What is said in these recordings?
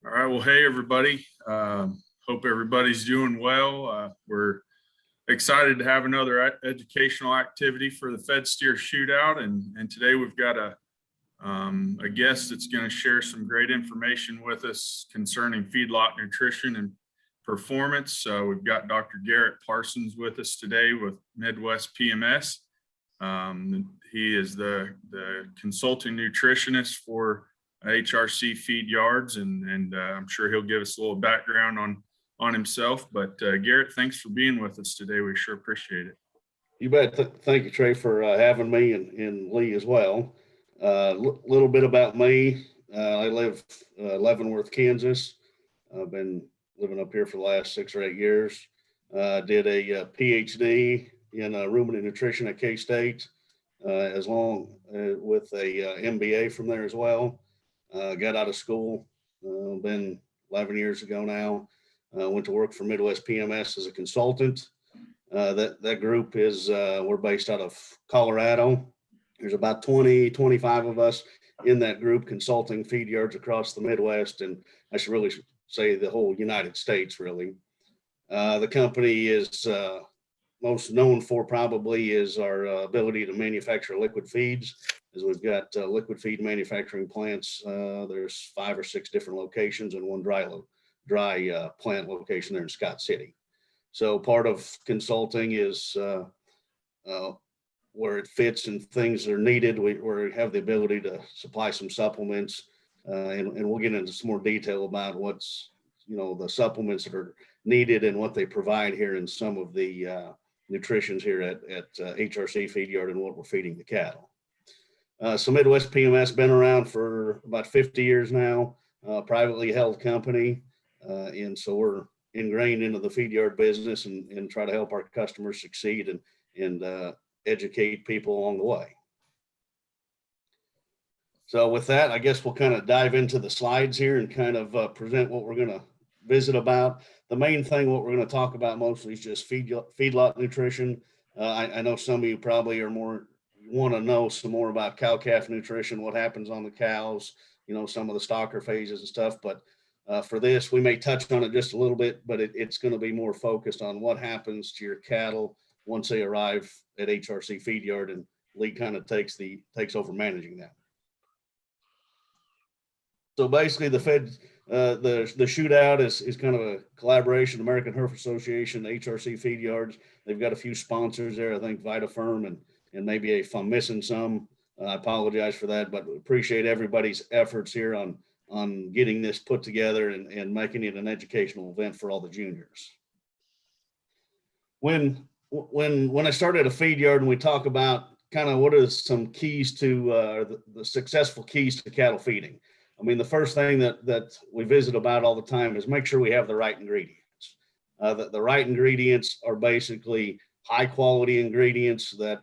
All right. Well, hey, everybody. Hope everybody's doing well. We're excited to have another educational activity for the Fed Steer Shootout. And today we've got a guest that's going to share some great information with us concerning feedlot nutrition and performance. So we've got Dr. Garrett Parsons with us today with Midwest PMS. He is the consulting nutritionist for HRC Feed Yards, and I'm sure he'll give us a little background on himself. But Garrett, thanks for being with us today. We sure appreciate it. You bet. Thank you, Trey, for having me, and Lee as well. Little bit about me. I live Leavenworth, Kansas. I've been living up here for the last 6 or 8 years. Did a PhD in ruminant nutrition at K-State, as long with a MBA from there as well. Got out of school, been 11 years ago now. Went to work for Midwest PMS as a consultant. That group is, we're based out of Colorado. There's about 25 of us in that group consulting feed yards across the Midwest, and I should really say the whole United States, really. The company is most known for probably is our ability to manufacture liquid feeds, as we've got liquid feed manufacturing plants. There's 5 or 6 different locations and one dry plant location there in Scott City. So part of consulting is where it fits and things are needed. We have the ability to supply some supplements, and we'll get into some more detail about what's, the supplements that are needed and what they provide here in some of the nutritions here at HRC Feed Yard and what we're feeding the cattle. So Midwest PMS been around for about 50 years now, privately held company. And so we're ingrained into the feed yard business and try to help our customers succeed and educate people along the way. So with that, I guess we'll kind of dive into the slides here and kind of present what we're going to visit about. The main thing, what we're going to talk about mostly is just feedlot nutrition. I know some of you probably want to know some more about cow-calf nutrition, what happens on the cows, some of the stalker phases and stuff. But for this, we may touch on it just a little bit, but it's going to be more focused on what happens to your cattle once they arrive at HRC Feed Yard, and Lee kind of takes over managing that. So basically, the Shootout is kind of a collaboration, American Herf Association, HRC Feed Yards. They've got a few sponsors there, I think VitaFerm and maybe if I'm missing some, I apologize for that, but appreciate everybody's efforts here on getting this put together and making it an educational event for all the juniors. When I started a feed yard and we talk about kind of what is some keys to the successful keys to cattle feeding. I mean, the first thing that we visit about all the time is make sure we have the right ingredients. The right ingredients are basically high quality ingredients that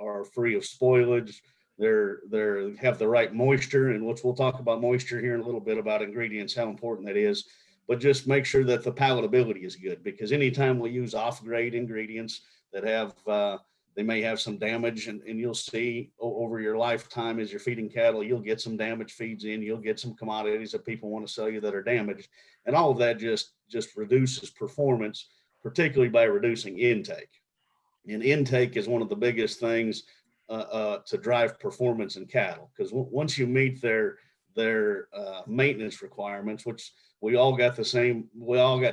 are free of spoilage. They have the right moisture, and which we'll talk about moisture here in a little bit about ingredients, how important that is. But just make sure that the palatability is good, because anytime we use off-grade ingredients that have they may have some damage, and you'll see over your lifetime as you're feeding cattle, you'll get some damaged feeds in, you'll get some commodities that people want to sell you that are damaged. And all of that just reduces performance, particularly by reducing intake. And intake is one of the biggest things to drive performance in cattle, because once you meet their maintenance requirements, which we all got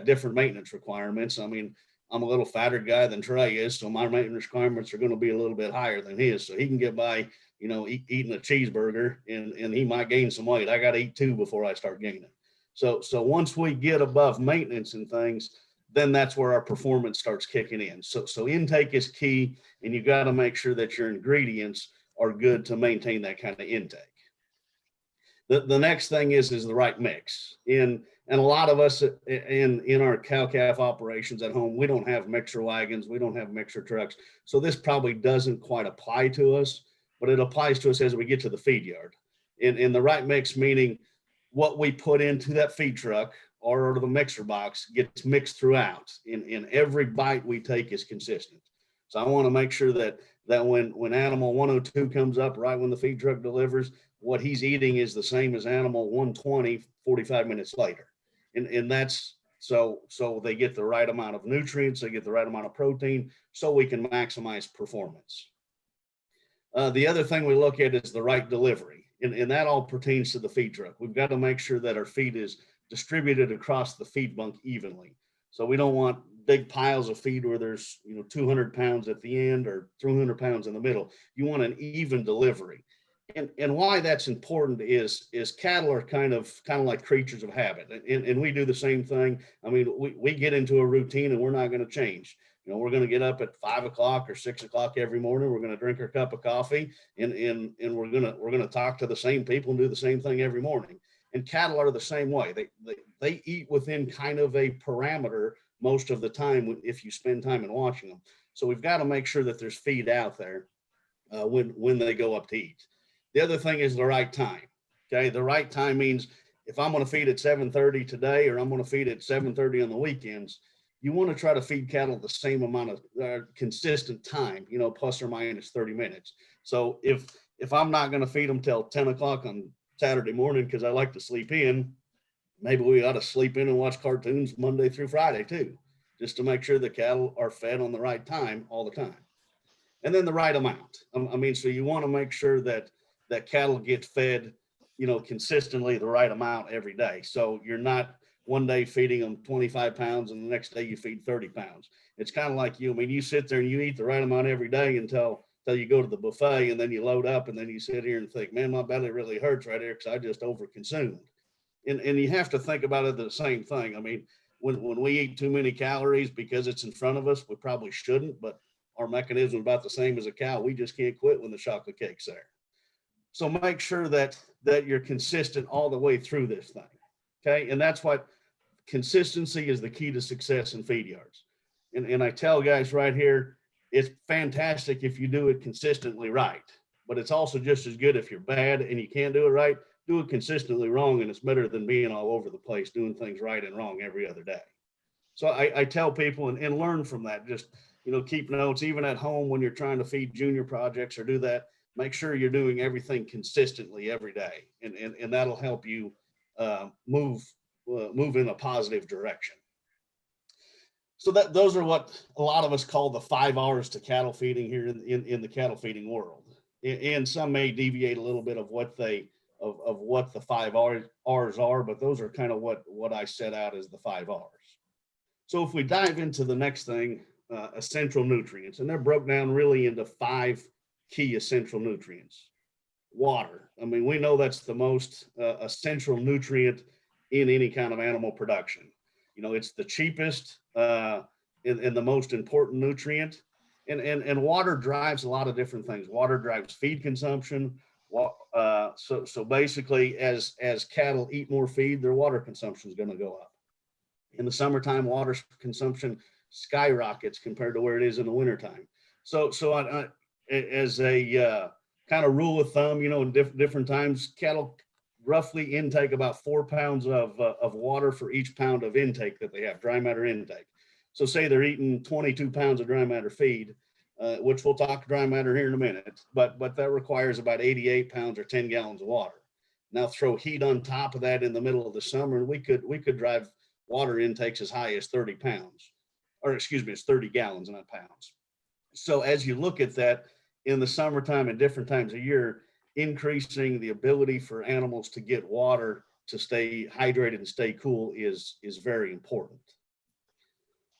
different maintenance requirements. I mean, I'm a little fatter guy than Trey is, so my maintenance requirements are going to be a little bit higher than his. So he can get by, eating a cheeseburger and he might gain some weight. I got to eat 2 before I start gaining. So once we get above maintenance and things, then that's where our performance starts kicking in. So intake is key, and you got to make sure that your ingredients are good to maintain that kind of intake. The next thing is the right mix. And a lot of us in our cow-calf operations at home, we don't have mixer wagons, we don't have mixer trucks. So this probably doesn't quite apply to us, but it applies to us as we get to the feed yard. In the right mix, meaning what we put into that feed truck or the mixer box gets mixed throughout, and every bite we take is consistent. So I want to make sure that that when animal 102 comes up, right when the feed truck delivers, what he's eating is the same as animal 120 45 minutes later. And that's so they get the right amount of nutrients, they get the right amount of protein, so we can maximize performance. The other thing we look at is the right delivery, and that all pertains to the feed truck. We've got to make sure that our feed is distributed across the feed bunk evenly. So we don't want big piles of feed where there's 200 pounds at the end or 300 pounds in the middle. You want an even delivery. And why that's important is cattle are kind of like creatures of habit, and we do the same thing. I mean, we get into a routine and we're not going to change. We're going to get up at 5 o'clock or 6 o'clock every morning. We're going to drink our cup of coffee, and we're going to talk to the same people and do the same thing every morning. And cattle are the same way. They eat within kind of a parameter most of the time if you spend time in watching them. So we've got to make sure that there's feed out there when they go up to eat. The other thing is the right time. Okay, the right time means if I'm going to feed at 7:30 today, or I'm going to feed at 7:30 on the weekends, you want to try to feed cattle the same amount of consistent time, plus or minus 30 minutes. So if I'm not going to feed them till 10 o'clock on Saturday morning because I like to sleep in, maybe we ought to sleep in and watch cartoons Monday through Friday too, just to make sure the cattle are fed on the right time all the time. And then the right amount. So you want to make sure that cattle get fed, consistently the right amount every day. So you're not one day feeding them 25 pounds and the next day you feed 30 pounds. It's kind of like you sit there and you eat the right amount every day until you go to the buffet, and then you load up, and then you sit here and think, man, my belly really hurts right here because I just overconsumed. And you have to think about it the same thing. I mean, when we eat too many calories because it's in front of us, we probably shouldn't, but our mechanism is about the same as a cow. We just can't quit when the chocolate cake's there. So make sure that you're consistent all the way through this thing. Okay. And that's what consistency is, the key to success in feed yards. And I tell guys right here, it's fantastic if you do it consistently right, but it's also just as good if you're bad and you can't do it right, do it consistently wrong. And it's better than being all over the place, doing things right and wrong every other day. So I tell people and learn from that. Just, keep notes, even at home when you're trying to feed junior projects or do that, make sure you're doing everything consistently every day. And that'll help you move in a positive direction. So those are what a lot of us call the 5 R's to cattle feeding here in the cattle feeding world. And some may deviate a little bit of what what the 5 R's are, but those are kind of what I set out as the 5 R's. So if we dive into the next thing, essential nutrients, and they're broke down really into 5 key essential nutrients. Water. I mean, we know that's the most essential nutrient in any kind of animal production. It's the cheapest and the most important nutrient. And water drives a lot of different things. Water drives feed consumption. So basically, as cattle eat more feed, their water consumption is going to go up. In the summertime, water consumption skyrockets compared to where it is in the wintertime. So as a kind of rule of thumb, in different times, cattle roughly intake about 4 pounds of water for each pound of intake that they have, dry matter intake. So say they're eating 22 pounds of dry matter feed, which we'll talk dry matter here in a minute, but that requires about 88 pounds or 10 gallons of water. Now throw heat on top of that in the middle of the summer, and we could drive water intakes as high as 30 pounds, or excuse me, it's 30 gallons, not pounds. So as you look at that in the summertime and different times of year, increasing the ability for animals to get water to stay hydrated and stay cool is very important.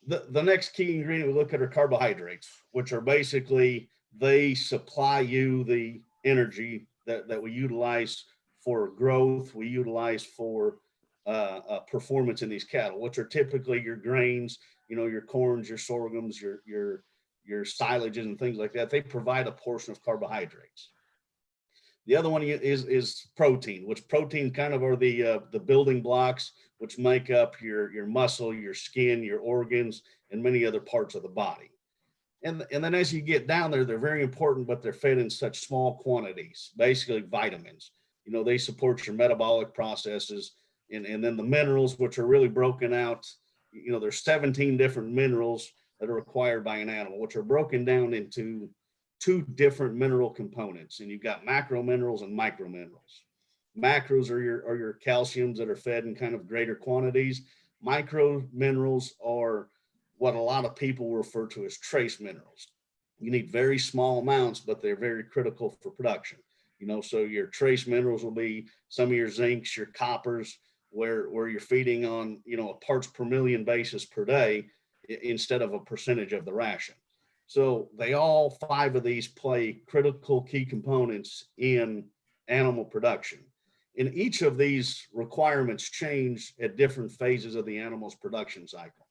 The next key ingredient we look at are carbohydrates, which are basically, they supply you the energy that we utilize for growth, we utilize for performance in these cattle, which are typically your grains, your corns, your sorghums, your silages and things like that. They provide a portion of carbohydrates. The other one is protein, which protein kind of are the building blocks which make up your muscle, your skin, your organs, and many other parts of the body. And then as you get down there, they're very important, but they're fed in such small quantities, basically vitamins. They support your metabolic processes, and then the minerals, which are really broken out. There's 17 different minerals that are required by an animal, which are broken down into two different mineral components, and you've got macro minerals and micro minerals. Macros are your calciums that are fed in kind of greater quantities. Micro minerals are what a lot of people refer to as trace minerals. You need very small amounts, but they're very critical for production. So your trace minerals will be some of your zincs, your coppers, where you're feeding on, a parts per million basis per day instead of a percentage of the ration. So all five of these play critical key components in animal production. And each of these requirements change at different phases of the animal's production cycle.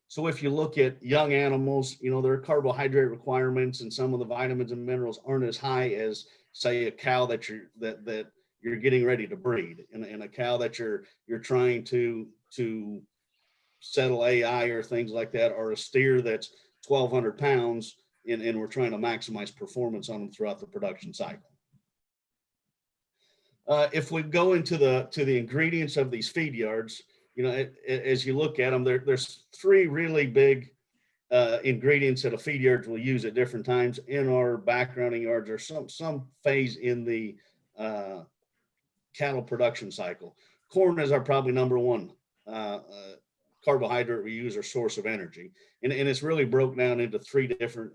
So if you look at young animals, their carbohydrate requirements and some of the vitamins and minerals aren't as high as, say, a cow that you're getting ready to breed, and a cow that you're trying to settle AI or things like that, or a steer that's 1,200 pounds, and we're trying to maximize performance on them throughout the production cycle. If we go into the ingredients of these feed yards, as you look at them, there's three really big ingredients that a feed yard will use at different times in our backgrounding yards, or some phase in the cattle production cycle. Corn is our probably number one carbohydrate we use, or source of energy, and it's really broke down into three different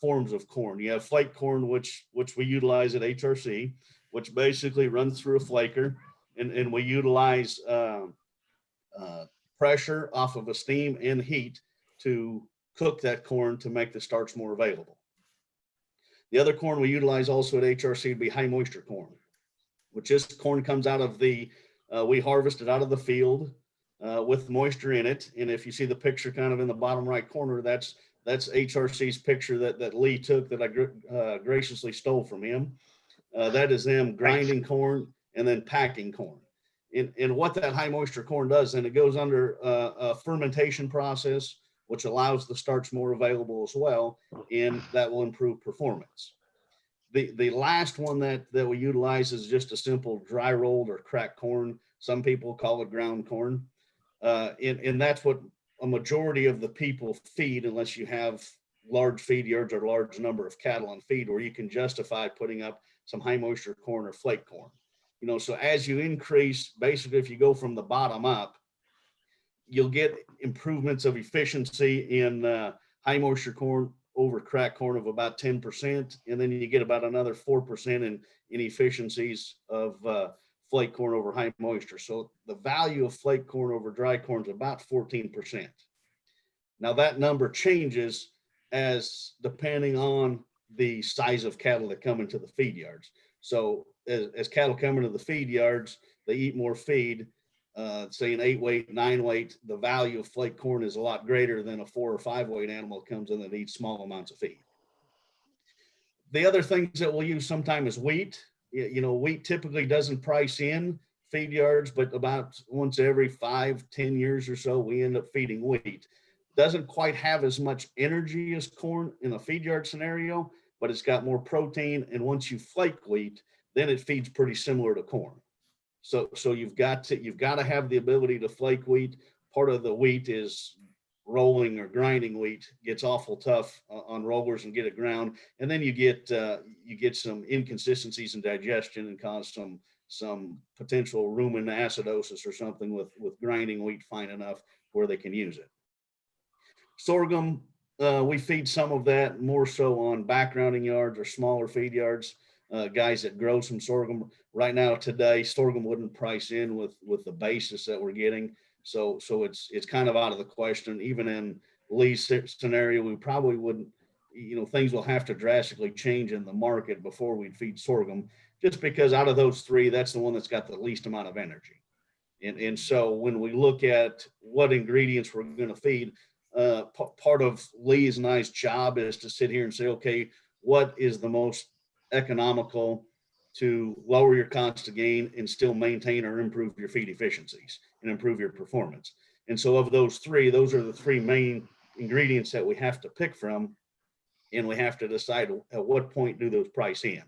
forms of corn. You have flake corn, which we utilize at HRC, which basically runs through a flaker, and we utilize pressure off of a steam and heat to cook that corn to make the starch more available. The other corn we utilize also at HRC would be high moisture corn, which is corn comes out of we harvest it out of the field with moisture in it. And if you see the picture kind of in the bottom right corner, that's HRC's picture that Lee took, that I graciously stole from him. That is them grinding corn and then packing corn. And what that high moisture corn does, and it goes under a fermentation process, which allows the starch more available as well, and that will improve performance. The last one that we utilize is just a simple dry rolled or cracked corn. Some people call it ground corn. And that's what a majority of the people feed, unless you have large feed yards or large number of cattle on feed, where you can justify putting up some high moisture corn or flake corn. So as you increase, basically, if you go from the bottom up, you'll get improvements of efficiency in high moisture corn over cracked corn of about 10. And then you get about another 4% in efficiencies of flake corn over high moisture. So the value of flake corn over dry corn is about 14%. Now that number changes as depending on the size of cattle that come into the feed yards. So as cattle come into the feed yards, they eat more feed. Say an 8 weight, 9 weight, the value of flake corn is a lot greater than a 4 or 5 weight animal that comes in that eats small amounts of feed. The other things that we'll use sometimes is wheat. Wheat typically doesn't price in feed yards, but about once every 5-10 years or so, we end up feeding wheat. Doesn't quite have as much energy as corn in a feed yard scenario, but it's got more protein. And once you flake wheat, then it feeds pretty similar to corn. So you've got to have the ability to flake wheat. Part of the wheat is rolling or grinding wheat. Gets awful tough on rollers and get it ground, and then you get some inconsistencies in digestion and cause some potential rumen acidosis or something with grinding wheat fine enough where they can use it. Sorghum, we feed some of that more so on backgrounding yards or smaller feed yards. Guys that grow some sorghum right now today, sorghum wouldn't price in with the basis that we're getting. So it's kind of out of the question. Even in Lee's scenario, we probably wouldn't, things will have to drastically change in the market before we'd feed sorghum, just because out of those three, that's the one that's got the least amount of energy. And so when we look at what ingredients we're going to feed, part of Lee's and I's job is to sit here and say, okay, what is the most economical to lower your cost of gain and still maintain or improve your feed efficiencies and improve your performance. And so of those three, those are the three main ingredients that we have to pick from, and we have to decide at what point do those price in.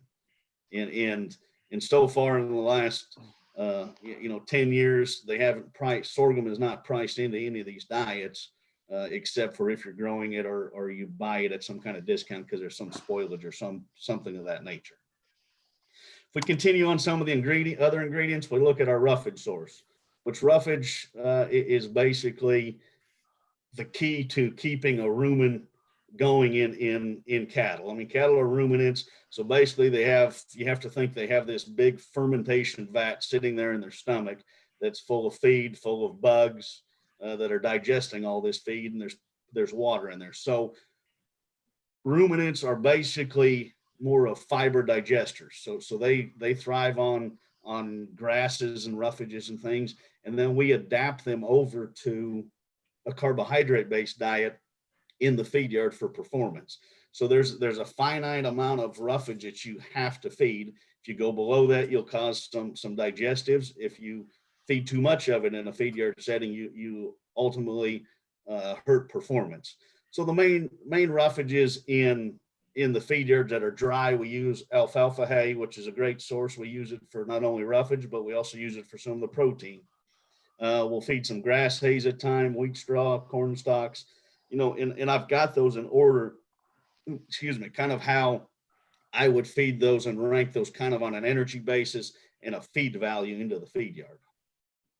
And so far in the last 10 years, they haven't priced, sorghum is not priced into any of these diets. except for if you're growing it or you buy it at some kind of discount because there's some spoilage or something of that nature. If we continue on some of the other ingredients, we look at our roughage source, which roughage is basically the key to keeping a rumen going in cattle. I mean, cattle are ruminants, so basically you have to think they have this big fermentation vat sitting there in their stomach that's full of feed, full of bugs that are digesting all this feed, and there's water in there. So ruminants are basically more of fiber digesters. So they thrive on grasses and roughages and things, and then we adapt them over to a carbohydrate based diet in the feed yard for performance. So there's a finite amount of roughage that you have to feed. If you go below that, you'll cause some digestives. If you feed too much of it in a feed yard setting, you ultimately hurt performance. So the main roughages in the feed yards that are dry, we use alfalfa hay, which is a great source. We use it for not only roughage, but we also use it for some of the protein. We'll feed some grass hays at time, wheat straw, corn stalks, and I've got those in order, kind of how I would feed those and rank those kind of on an energy basis and a feed value into the feed yard.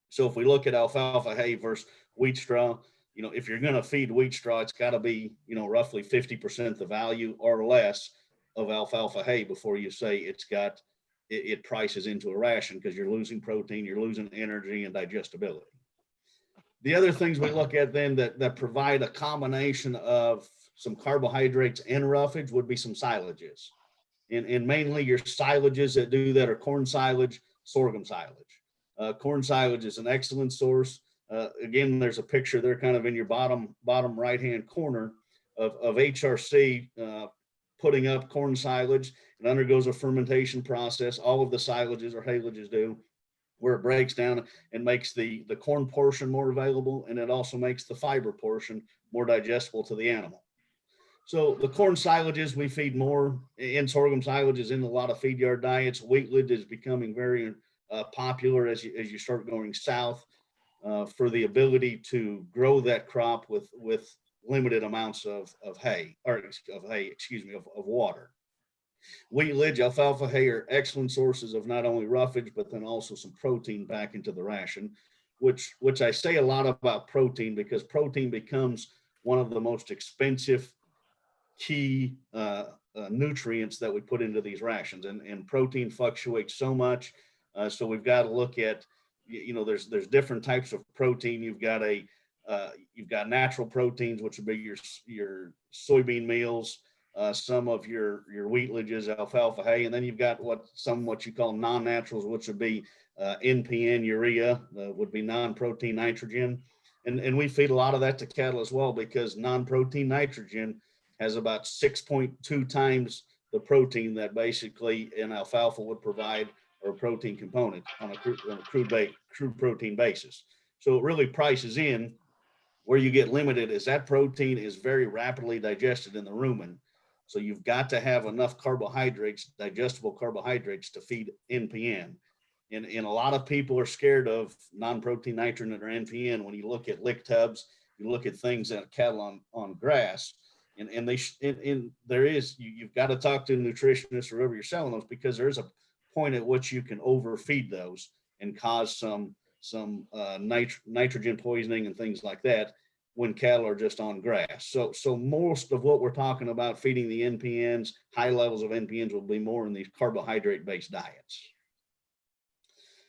So if we look at alfalfa hay versus wheat straw, if you're going to feed wheat straw, it's got to be, roughly 50% the value or less of alfalfa hay before you say it prices into a ration, because you're losing protein, you're losing energy and digestibility. The other things we look at then that provide a combination of some carbohydrates and roughage would be some silages. And mainly your silages that do that are corn silage, sorghum silage. Corn silage is an excellent source. Again, there's a picture there kind of in your bottom right-hand corner of HRC putting up corn silage. It undergoes a fermentation process. All of the silages or haylages do, where it breaks down and makes the corn portion more available, and it also makes the fiber portion more digestible to the animal. So the corn silages we feed more, and sorghum silages in a lot of feed yard diets. Wheatland is becoming very popular as you start going south for the ability to grow that crop with limited amounts of water. Wheatland, alfalfa hay are excellent sources of not only roughage, but then also some protein back into the ration, which I say a lot about protein, because protein becomes one of the most expensive key nutrients that we put into these rations, and protein fluctuates so much. So we've got to look at, there's different types of protein. You've got natural proteins, which would be your soybean meals, some of your wheatlages, alfalfa hay, and then you've got what you call non-naturals, which would be NPN, urea, would be non-protein nitrogen, and we feed a lot of that to cattle as well, because non-protein nitrogen has about 6.2 times the protein that basically an alfalfa would provide, or a protein component on a crude protein basis. So it really prices in. Where you get limited is that protein is very rapidly digested in the rumen. So you've got to have enough carbohydrates, digestible carbohydrates, to feed NPN. And a lot of people are scared of non-protein nitrogen or NPN. When you look at lick tubs, you look at things that cattle on grass, and you've got to talk to a nutritionist or whoever you're selling those, because there's a point at which you can overfeed those and cause some nitrogen poisoning and things like that when cattle are just on grass. So most of what we're talking about feeding the NPNs, high levels of NPNs, will be more in these carbohydrate-based diets.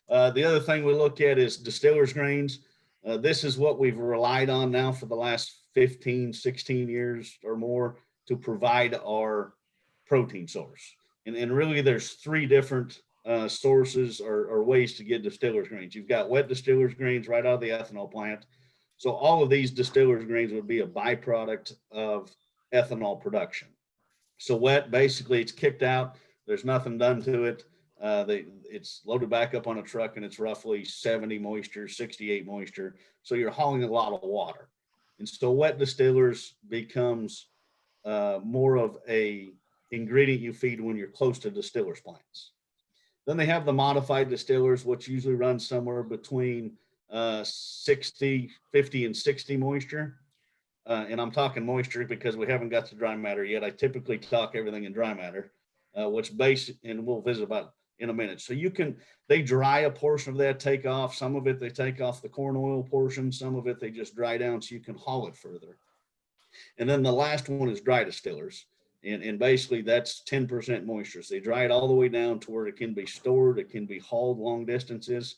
The other thing we look at is distillers grains. This is what we've relied on now for the last 15, 16 years or more to provide our protein source. And really there's three different sources or ways to get distillers grains. You've got wet distillers grains right out of the ethanol plant. So all of these distillers grains would be a byproduct of ethanol production. So wet, basically it's kicked out. There's nothing done to it. It's loaded back up on a truck, and it's roughly 70 moisture, 68 moisture. So you're hauling a lot of water. And so wet distillers becomes more of a ingredient you feed when you're close to distillers plants. Then they have the modified distillers, which usually run somewhere between 50 and 60 moisture. and I'm talking moisture because we haven't got to dry matter yet. I typically talk everything in dry matter, which and we'll visit about in a minute. So they dry a portion of that, take off. Some of it, they take off the corn oil portion. Some of it, they just dry down so you can haul it further. And then the last one is dry distillers. And basically that's 10% moisture. So they dry it all the way down to where it can be stored. It can be hauled long distances.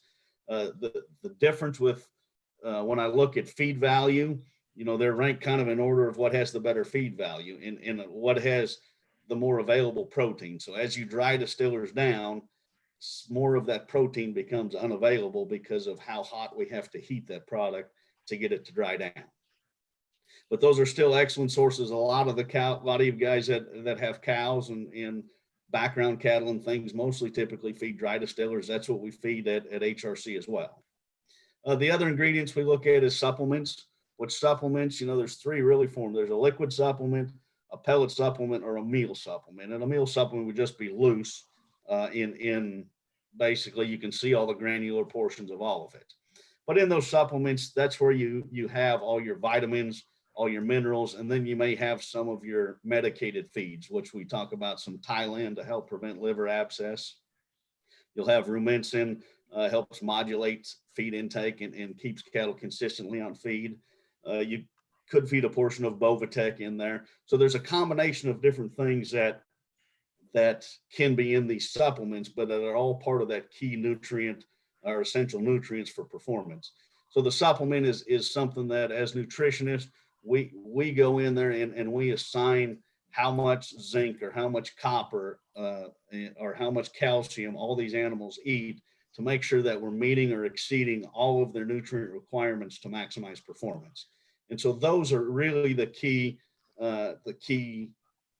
The difference with when I look at feed value, they're ranked kind of in order of what has the better feed value and what has the more available protein. So as you dry distillers down, more of that protein becomes unavailable because of how hot we have to heat that product to get it to dry down. But those are still excellent sources. A lot of you guys that have cows and background cattle and things mostly typically feed dry distillers. That's what we feed at HRC as well. The other ingredients we look at is supplements. Which supplements, there's three really formed. There's a liquid supplement, a pellet supplement, or a meal supplement. And a meal supplement would just be loose in basically you can see all the granular portions of all of it. But in those supplements, that's where you have all your vitamins, all your minerals, and then you may have some of your medicated feeds, which we talk about some Thailand to help prevent liver abscess. You'll have rumensin, helps modulate feed intake and keeps cattle consistently on feed. You could feed a portion of Bovatec in there. So there's a combination of different things that can be in these supplements, but that are all part of that key nutrient or essential nutrients for performance. So the supplement is something that as nutritionists, we go in there and we assign how much zinc or how much copper or how much calcium all these animals eat to make sure that we're meeting or exceeding all of their nutrient requirements to maximize performance. And so those are really the key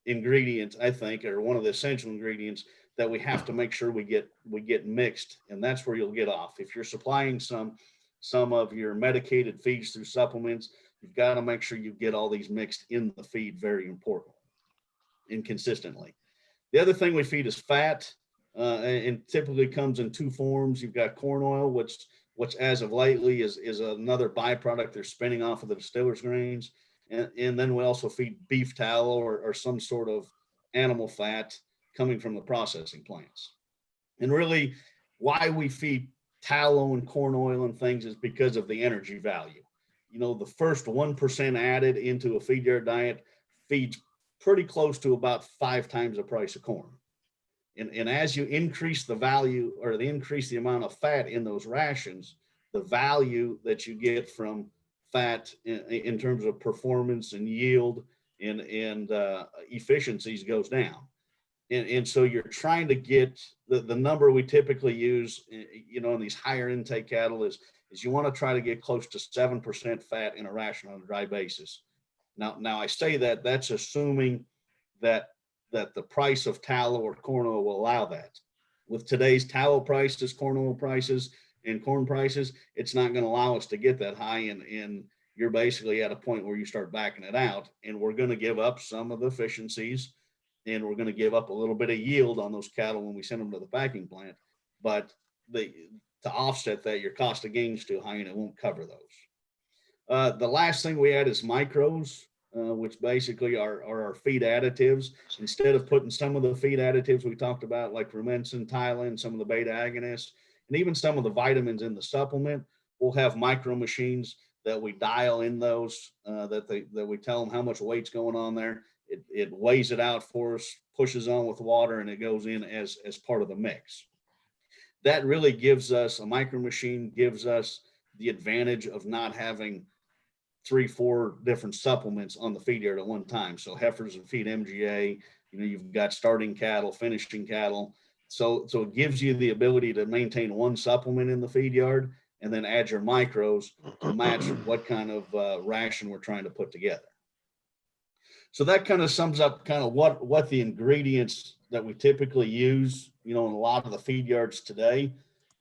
ingredients, I think, or one of the essential ingredients that we have to make sure we get mixed. And that's where you'll get off. If you're supplying some of your medicated feeds through supplements, you've got to make sure you get all these mixed in the feed, very important, and consistently. The other thing we feed is fat, and typically comes in two forms. You've got corn oil, which as of lately is another byproduct they're spinning off of the distiller's grains. And then we also feed beef tallow or some sort of animal fat coming from the processing plants. And really why we feed tallow and corn oil and things is because of the energy value. The first 1% added into a feed yard diet feeds pretty close to about 5 times the price of corn. And as you increase the value or increase the amount of fat in those rations, the value that you get from fat in terms of performance and yield and efficiencies goes down. And so you're trying to get the number we typically use, in these higher intake cattle is you want to try to get close to 7% fat in a ration on a dry basis. Now I say that's assuming that the price of tallow or corn oil will allow that. With today's tallow prices, corn oil prices, and corn prices, it's not going to allow us to get that high, and you're basically at a point where you start backing it out, and we're going to give up some of the efficiencies, and we're going to give up a little bit of yield on those cattle when we send them to the packing plant. But to offset that, your cost of gain is too high, and it won't cover those. The last thing we add is micros, which basically are our feed additives. Instead of putting some of the feed additives we talked about, like rumensin, Thailand, some of the beta agonists, and even some of the vitamins in the supplement, we'll have micro machines that we dial in those, that we tell them how much weight's going on there. It weighs it out for us, pushes on with water, and it goes in as part of the mix. That really gives us, a micro machine gives us the advantage of not having 3-4 different supplements on the feed yard at one time. So heifers and feed NJHA, you've got starting cattle, finishing cattle. So it gives you the ability to maintain one supplement in the feed yard and then add your micros to match what kind of ration we're trying to put together. So that kind of sums up kind of what the ingredients that we typically use, in a lot of the feed yards today.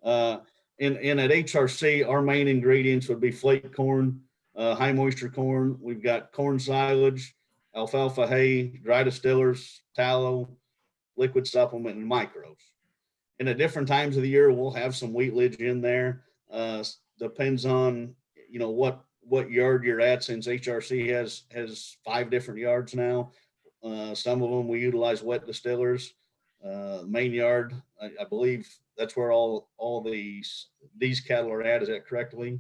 And at HRC, our main ingredients would be flake corn, high moisture corn. We've got corn silage, alfalfa hay, dry distillers, tallow, liquid supplement, and micros. And at different times of the year, we'll have some wheatlage in there. Depends on, what yard you're at, since HRC has 5 different yards now. Some of them we utilize wet distillers. Main yard, I believe that's where all these cattle are at. Is that correctly?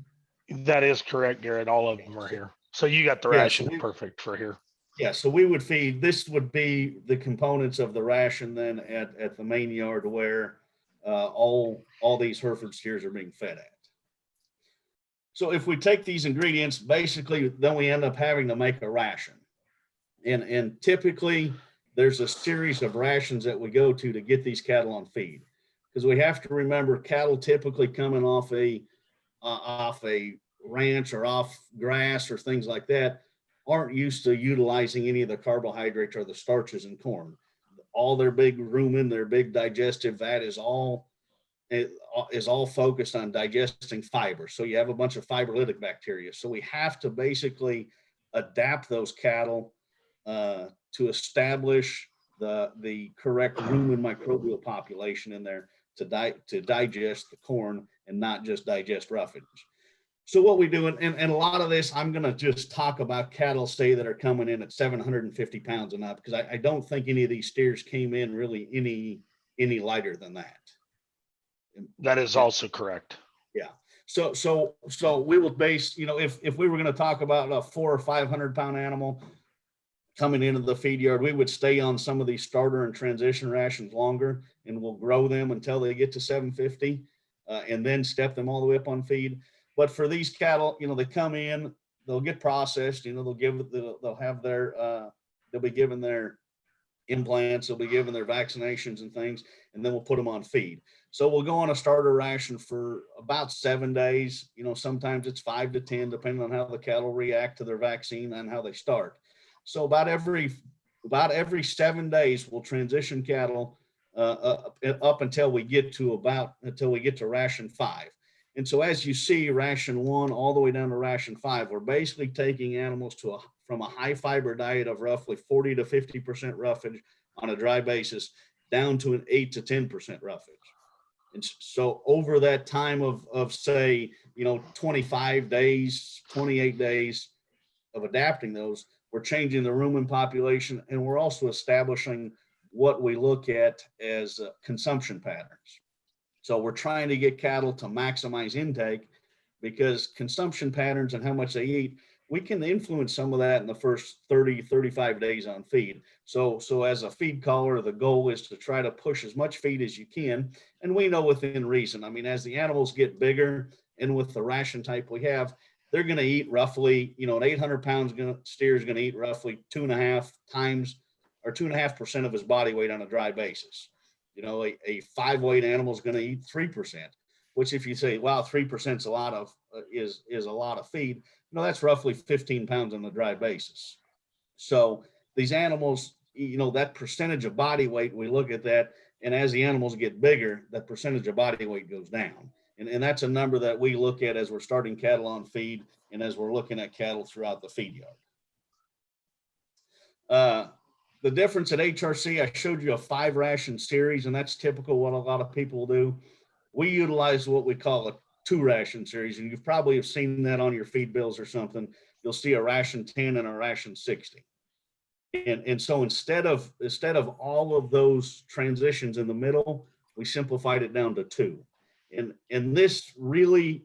That is correct, Garrett. All of them are here. So you got the Yeah, ration perfect for here. Yeah, so we would feed, this would be the components of the ration then at the main yard where all these Hereford steers are being fed at. So if we take these ingredients, basically, then we end up having to make a ration. And typically there's a series of rations that we go to get these cattle on feed. Because we have to remember, cattle typically coming off a ranch or off grass or things like that aren't used to utilizing any of the carbohydrates or the starches in corn. All their big rumen, their big digestive, that is all focused on digesting fiber. So you have a bunch of fiberlytic bacteria. So we have to basically adapt those cattle to establish the correct rumen microbial population in there to digest the corn and not just digest roughage. So what we do, and a lot of this, I'm going to just talk about cattle, say, that are coming in at 750 pounds and up, because I don't think any of these steers came in really any lighter than that. That is also correct. Yeah. So we will base, if we were going to talk about a 400 or 500 pound animal coming into the feed yard, we would stay on some of these starter and transition rations longer, and we'll grow them until they get to 750 and then step them all the way up on feed. But for these cattle, they come in, they'll get processed, they'll be given their implants, they'll be given their vaccinations and things, and then we'll put them on feed. So we'll go on a starter ration for about 7 days. Sometimes it's 5 to 10, depending on how the cattle react to their vaccine and how they start. So about every 7 days, we'll transition cattle up until we get to ration 5. And so as you see, ration 1 all the way down to ration 5, we're basically taking animals from a high fiber diet of roughly 40 to 50% roughage on a dry basis down to an 8 to 10% roughage. And so over that time of say, 25 days, 28 days of adapting those, we're changing the rumen population, and we're also establishing what we look at as consumption patterns. So we're trying to get cattle to maximize intake, because consumption patterns and how much they eat, we can influence some of that in the first 30, 35 days on feed. So as a feed caller, the goal is to try to push as much feed as you can. And we know within reason, as the animals get bigger and with the ration type we have, they're going to eat roughly, an 800 pound steer is going to eat roughly 2.5 times or 2.5% of his body weight on a dry basis. A 5 weight animal is going to eat 3%, which if you say, wow, 3% is a lot of is a lot of feed, that's roughly 15 pounds on the dry basis. So these animals, that percentage of body weight, we look at that, and as the animals get bigger, that percentage of body weight goes down. And that's a number that we look at as we're starting cattle on feed and as we're looking at cattle throughout the feed yard. The difference at HRC, I showed you a 5 ration series, and that's typical what a lot of people do. We utilize what we call a 2 ration series, and you've probably have seen that on your feed bills or something. You'll see a ration 10 and a ration 60. And so instead of all of those transitions in the middle, we simplified it down to 2. And this really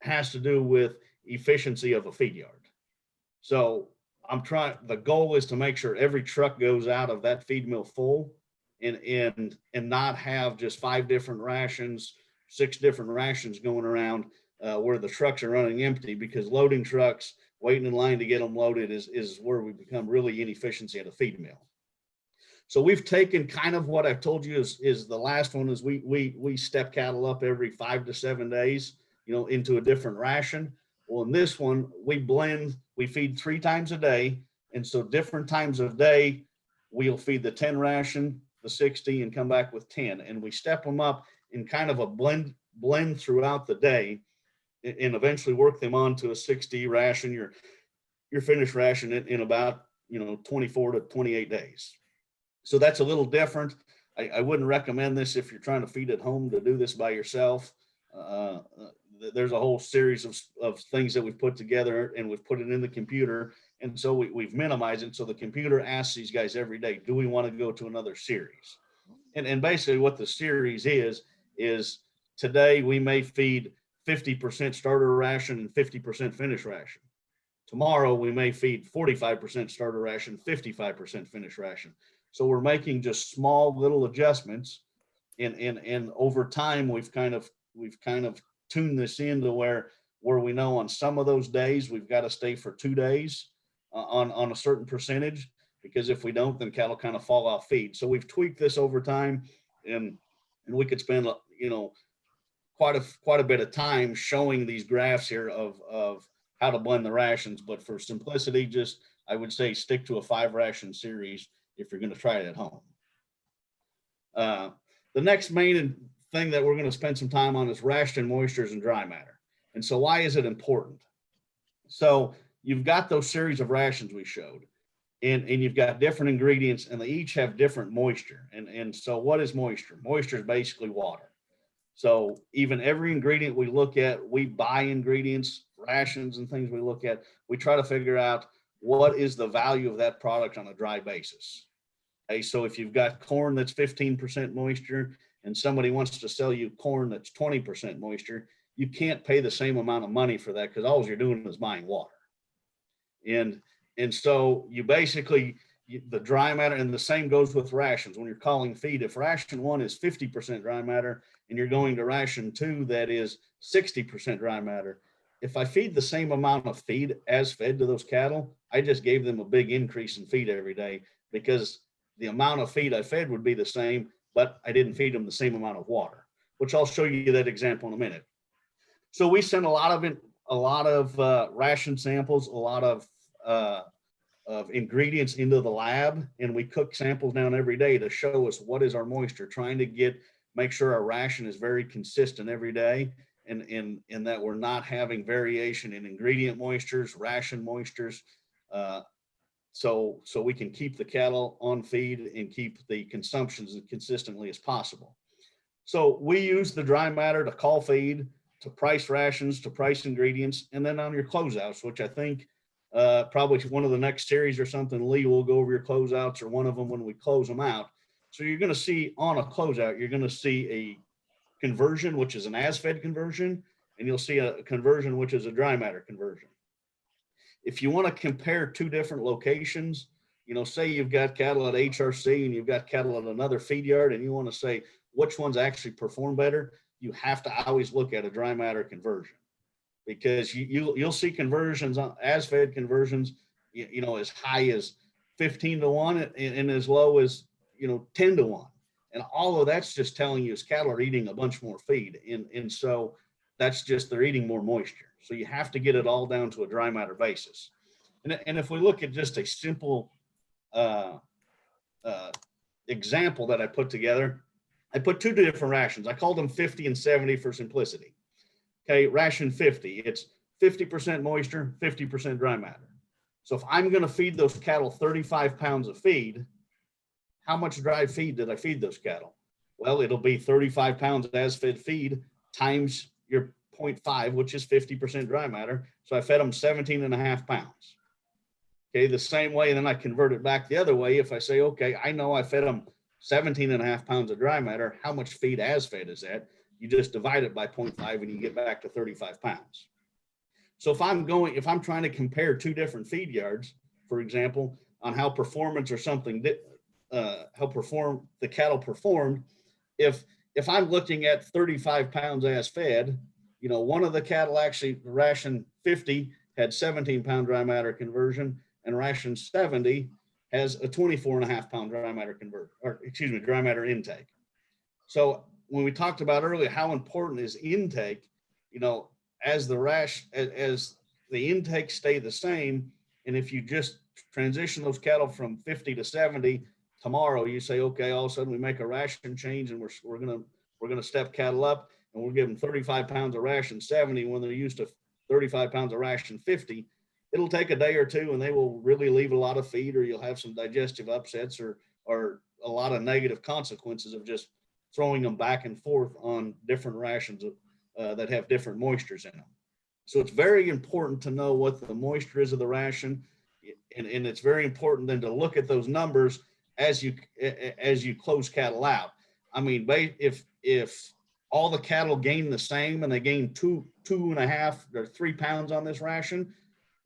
has to do with efficiency of a feed yard. So the goal is to make sure every truck goes out of that feed mill full and not have just 5 different rations, 6 different rations going around where the trucks are running empty, because loading trucks, waiting in line to get them loaded is where we become really inefficiency at a feed mill. So we've taken kind of what I've told you is the last one is we step cattle up every 5 to 7 days, into a different ration. Well, in this one, we feed 3 times a day. And so different times of day, we'll feed the 10 ration, the 60, and come back with 10. And we step them up in kind of a blend throughout the day, and eventually work them onto a 60 ration, your finished ration in about, 24 to 28 days. So that's a little different. I wouldn't recommend this if you're trying to feed at home to do this by yourself. there's a whole series of things that we've put together, and we've put it in the computer. And so we've minimized it. So the computer asks these guys every day, do we want to go to another series? And basically what the series is today we may feed 50% starter ration and 50% finish ration. Tomorrow we may feed 45% starter ration, 55% finish ration. So we're making just small little adjustments, and over time we've kind of tuned this into where we know on some of those days we've got to stay for 2 days on a certain percentage, because if we don't, then cattle kind of fall off feed. So we've tweaked this over time, and we could spend, you know, quite a bit of time showing these graphs here of how to blend the rations. But for simplicity, just, I would say stick to a 5 ration series if you're going to try it at home. The next main thing that we're going to spend some time on is ration moistures and dry matter. And so why is it important? So you've got those series of rations we showed, and you've got different ingredients, and they each have different moisture. And so what is moisture? Moisture is basically water. So even every ingredient we look at, we buy ingredients, rations and things we look at, we try to figure out what is the value of that product on a dry basis. Okay, so if you've got corn that's 15% moisture and somebody wants to sell you corn that's 20% moisture, you can't pay the same amount of money for that, because all you're doing is buying water. And so you basically, the dry matter, and the same goes with rations. When you're calling feed, if ration 1 is 50% dry matter and you're going to ration 2 that is 60% dry matter, if I feed the same amount of feed as fed to those cattle, I just gave them a big increase in feed every day, because the amount of feed I fed would be the same, but I didn't feed them the same amount of water, which I'll show you that example in a minute. So we sent a lot of ration samples, a lot of ingredients into the lab, and we cook samples down every day to show us what is our moisture, trying to make sure our ration is very consistent every day, and that we're not having variation in ingredient moistures, ration moistures, so we can keep the cattle on feed and keep the consumptions as consistently as possible. So we use the dry matter to call feed, to price rations, to price ingredients, and then on your closeouts, which I think probably one of the next series or something, Lee will go over your closeouts, or one of them when we close them out. So you're going to see on a closeout, you're going to see a conversion, which is an as-fed conversion, and you'll see a conversion, which is a dry matter conversion. If you want to compare 2 different locations, you know, say you've got cattle at HRC and you've got cattle at another feed yard, and you want to say which ones actually perform better, you have to always look at a dry matter conversion, because you'll see conversions on as-fed conversions, you know, as high as 15 to 1 and as low as, you know, 10 to 1. And all of that's just telling you is cattle are eating a bunch more feed. And so that's just, they're eating more moisture. So you have to get it all down to a dry matter basis. And if we look at just a simple example that I put together, I put 2 different rations. I called them 50 and 70 for simplicity. Okay, ration 50, it's 50% moisture, 50% dry matter. So if I'm going to feed those cattle 35 pounds of feed, how much dry feed did I feed those cattle? Well, it'll be 35 pounds as fed feed times your 0.5, which is 50% dry matter. So I fed them 17.5 pounds. Okay, the same way, and then I convert it back the other way. If I say, okay, I know I fed them 17.5 pounds of dry matter, how much feed as fed is that? You just divide it by 0.5 and you get back to 35 pounds. So if I'm trying to compare 2 different feed yards, for example, on how performance or something, how the cattle performed, if I'm looking at 35 pounds as fed, you know, one of the cattle actually, ration 50 had 17-pound dry matter conversion, and ration 70 has a 24.5 pound dry matter dry matter intake. So when we talked about earlier how important is intake, you know, as the intake stay the same, and if you just transition those cattle from 50 to 70 tomorrow, you say, okay, all of a sudden we make a ration change, and we're gonna step cattle up, and we're giving 35 pounds of ration 70 when they're used to 35 pounds of ration 50. It'll take a day or 2, and they will really leave a lot of feed, or you'll have some digestive upsets or a lot of negative consequences of just throwing them back and forth on different rations that have different moistures in them. So it's very important to know what the moisture is of the ration. And it's very important then to look at those numbers as you close cattle out. I mean, if all the cattle gain the same and they gain 2.5 or 3 pounds on this ration,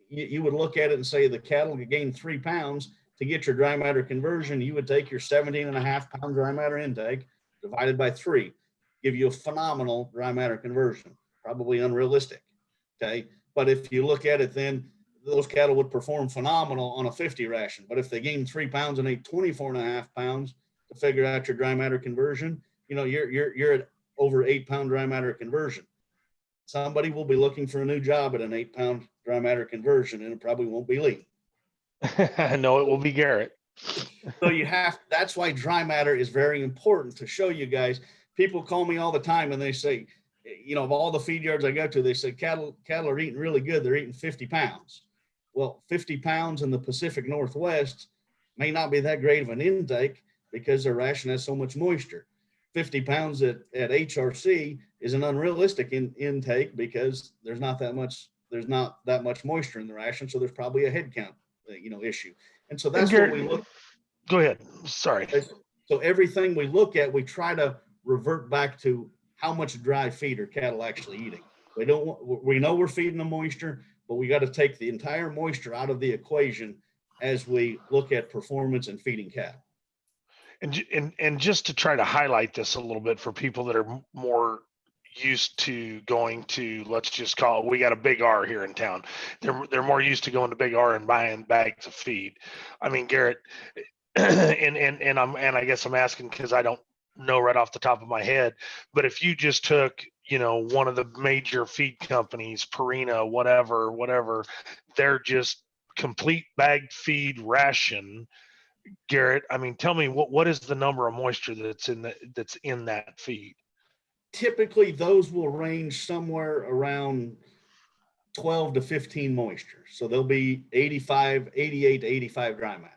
you would look at it and say the cattle could gain 3 pounds. To get your dry matter conversion, you would take your 17.5 pound dry matter intake divided by 3, give you a phenomenal dry matter conversion, probably unrealistic. Okay. But if you look at it, then those cattle would perform phenomenal on a 50 ration. But if they gain 3 pounds and ate 24.5 pounds to figure out your dry matter conversion, you're at over 8 pound dry matter conversion. Somebody will be looking for a new job at an 8 pound dry matter conversion, and it probably won't be Lee. No, it will be Garrett. So that's why dry matter is very important to show you guys. People call me all the time and they say, of all the feed yards I go to, they say cattle are eating really good. They're eating 50 pounds. Well, 50 pounds in the Pacific Northwest may not be that great of an intake because their ration has so much moisture. 50 pounds at HRC is an unrealistic intake because there's not that much moisture in the ration. So there's probably a head count, issue. And so that's what we look. Go ahead. Sorry. So everything we look at, we try to revert back to how much dry feed are cattle actually eating. We know we're feeding them moisture, but we got to take the entire moisture out of the equation as we look at performance and feeding cattle. And just to try to highlight this a little bit for people that are more used to going to, let's just call it, we got a big R here in town. They're more used to going to big R and buying bags of feed. I mean, Garrett, and I guess I'm asking because I don't know right off the top of my head, but if you just took, one of the major feed companies, Purina, whatever, they're just complete bagged feed ration. Garrett, I mean, tell me what is the number of moisture that's in that feed? Typically, those will range somewhere around 12 to 15 moisture. So they'll be 88 to 85 dry matter.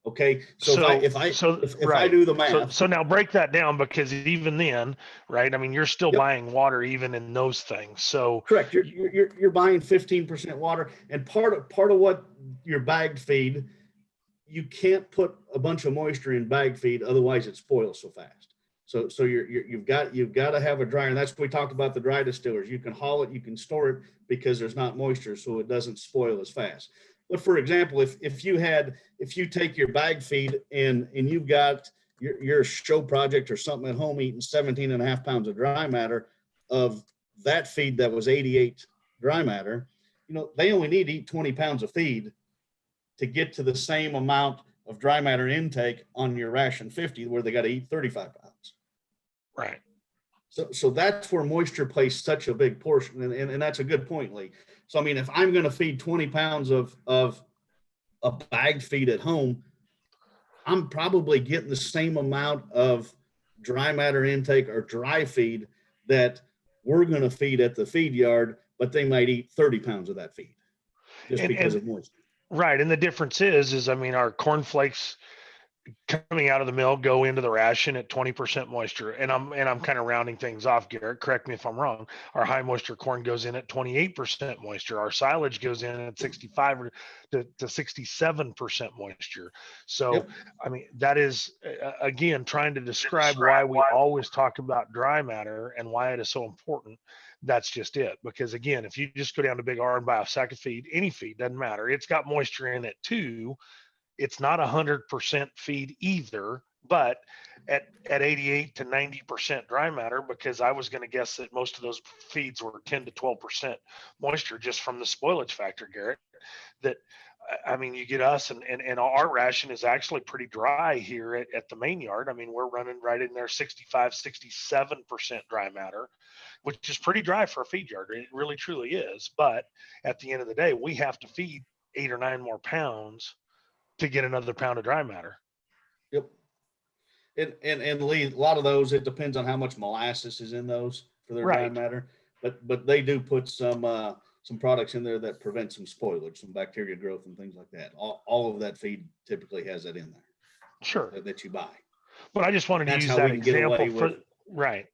Okay. So if I do the math. So now break that down, because even then, right? I mean, you're still buying water even in those things. So correct. You're buying 15% water, and part of what your bagged feed, you can't put a bunch of moisture in bagged feed, otherwise it spoils so fast. So you've got to have a dryer, and that's what we talked about, the dry distillers. You can haul it, you can store it because there's not moisture, so it doesn't spoil as fast. But for example, if you take your bag feed and you've got your show project or something at home eating 17.5 pounds of dry matter of that feed that was 88 dry matter, they only need to eat 20 pounds of feed to get to the same amount of dry matter intake on your ration 50, where they got to eat 35 pounds. Right. So that's where moisture plays such a big portion. And that's a good point, Lee. So, I mean, if I'm going to feed 20 pounds of a bagged feed at home, I'm probably getting the same amount of dry matter intake or dry feed that we're going to feed at the feed yard, but they might eat 30 pounds of that feed just because of moisture. Right. And the difference is, I mean, our cornflakes coming out of the mill go into the ration at 20% moisture. And I'm kind of rounding things off, Garrett, correct me if I'm wrong. Our high moisture corn goes in at 28% moisture. Our silage goes in at 65 to 67% moisture. So, I mean, that is, again, trying to describe why we always talk about dry matter and why it is so important. That's just it. Because again, if you just go down to Big R and buy a sack of feed, any feed, doesn't matter. It's got moisture in it too. It's not 100% feed either, but at 88 to 90% dry matter, because I was going to guess that most of those feeds were 10 to 12% moisture just from the spoilage factor, Garrett. That, I mean, you get us and our ration is actually pretty dry here at the main yard. I mean, we're running right in there 65, 67% dry matter, which is pretty dry for a feed yard. It really, truly is. But at the end of the day, we have to feed 8 or 9 more pounds to get another pound of dry matter. Yep. And Lee, a lot of those, it depends on how much molasses is in those for their dry matter. But they do put some products in there that prevent some spoilage, some bacteria growth and things like that. All of that feed typically has that in there. Sure. That you buy. But I just wanted to use that example for, right.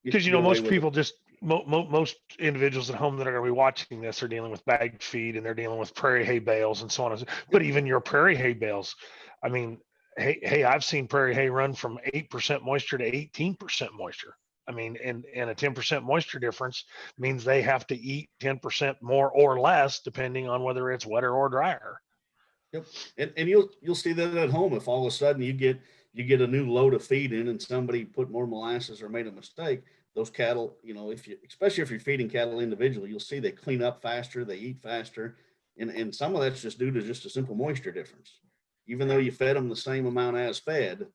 Because, get away most with it. people just, most individuals at home that are going to be watching this are dealing with bagged feed and they're dealing with prairie hay bales and so on. But even your prairie hay bales, I mean, hey, I've seen prairie hay run from 8% moisture to 18% moisture. I mean, and a 10% moisture difference means they have to eat 10% more or less, depending on whether it's wetter or drier. Yep. And you'll see that at home. If all of a sudden you get a new load of feed in and somebody put more molasses or made a mistake, those cattle, especially if you're feeding cattle individually, you'll see they clean up faster, they eat faster. And some of that's just due to just a simple moisture difference. Even though you fed them the same amount as fed,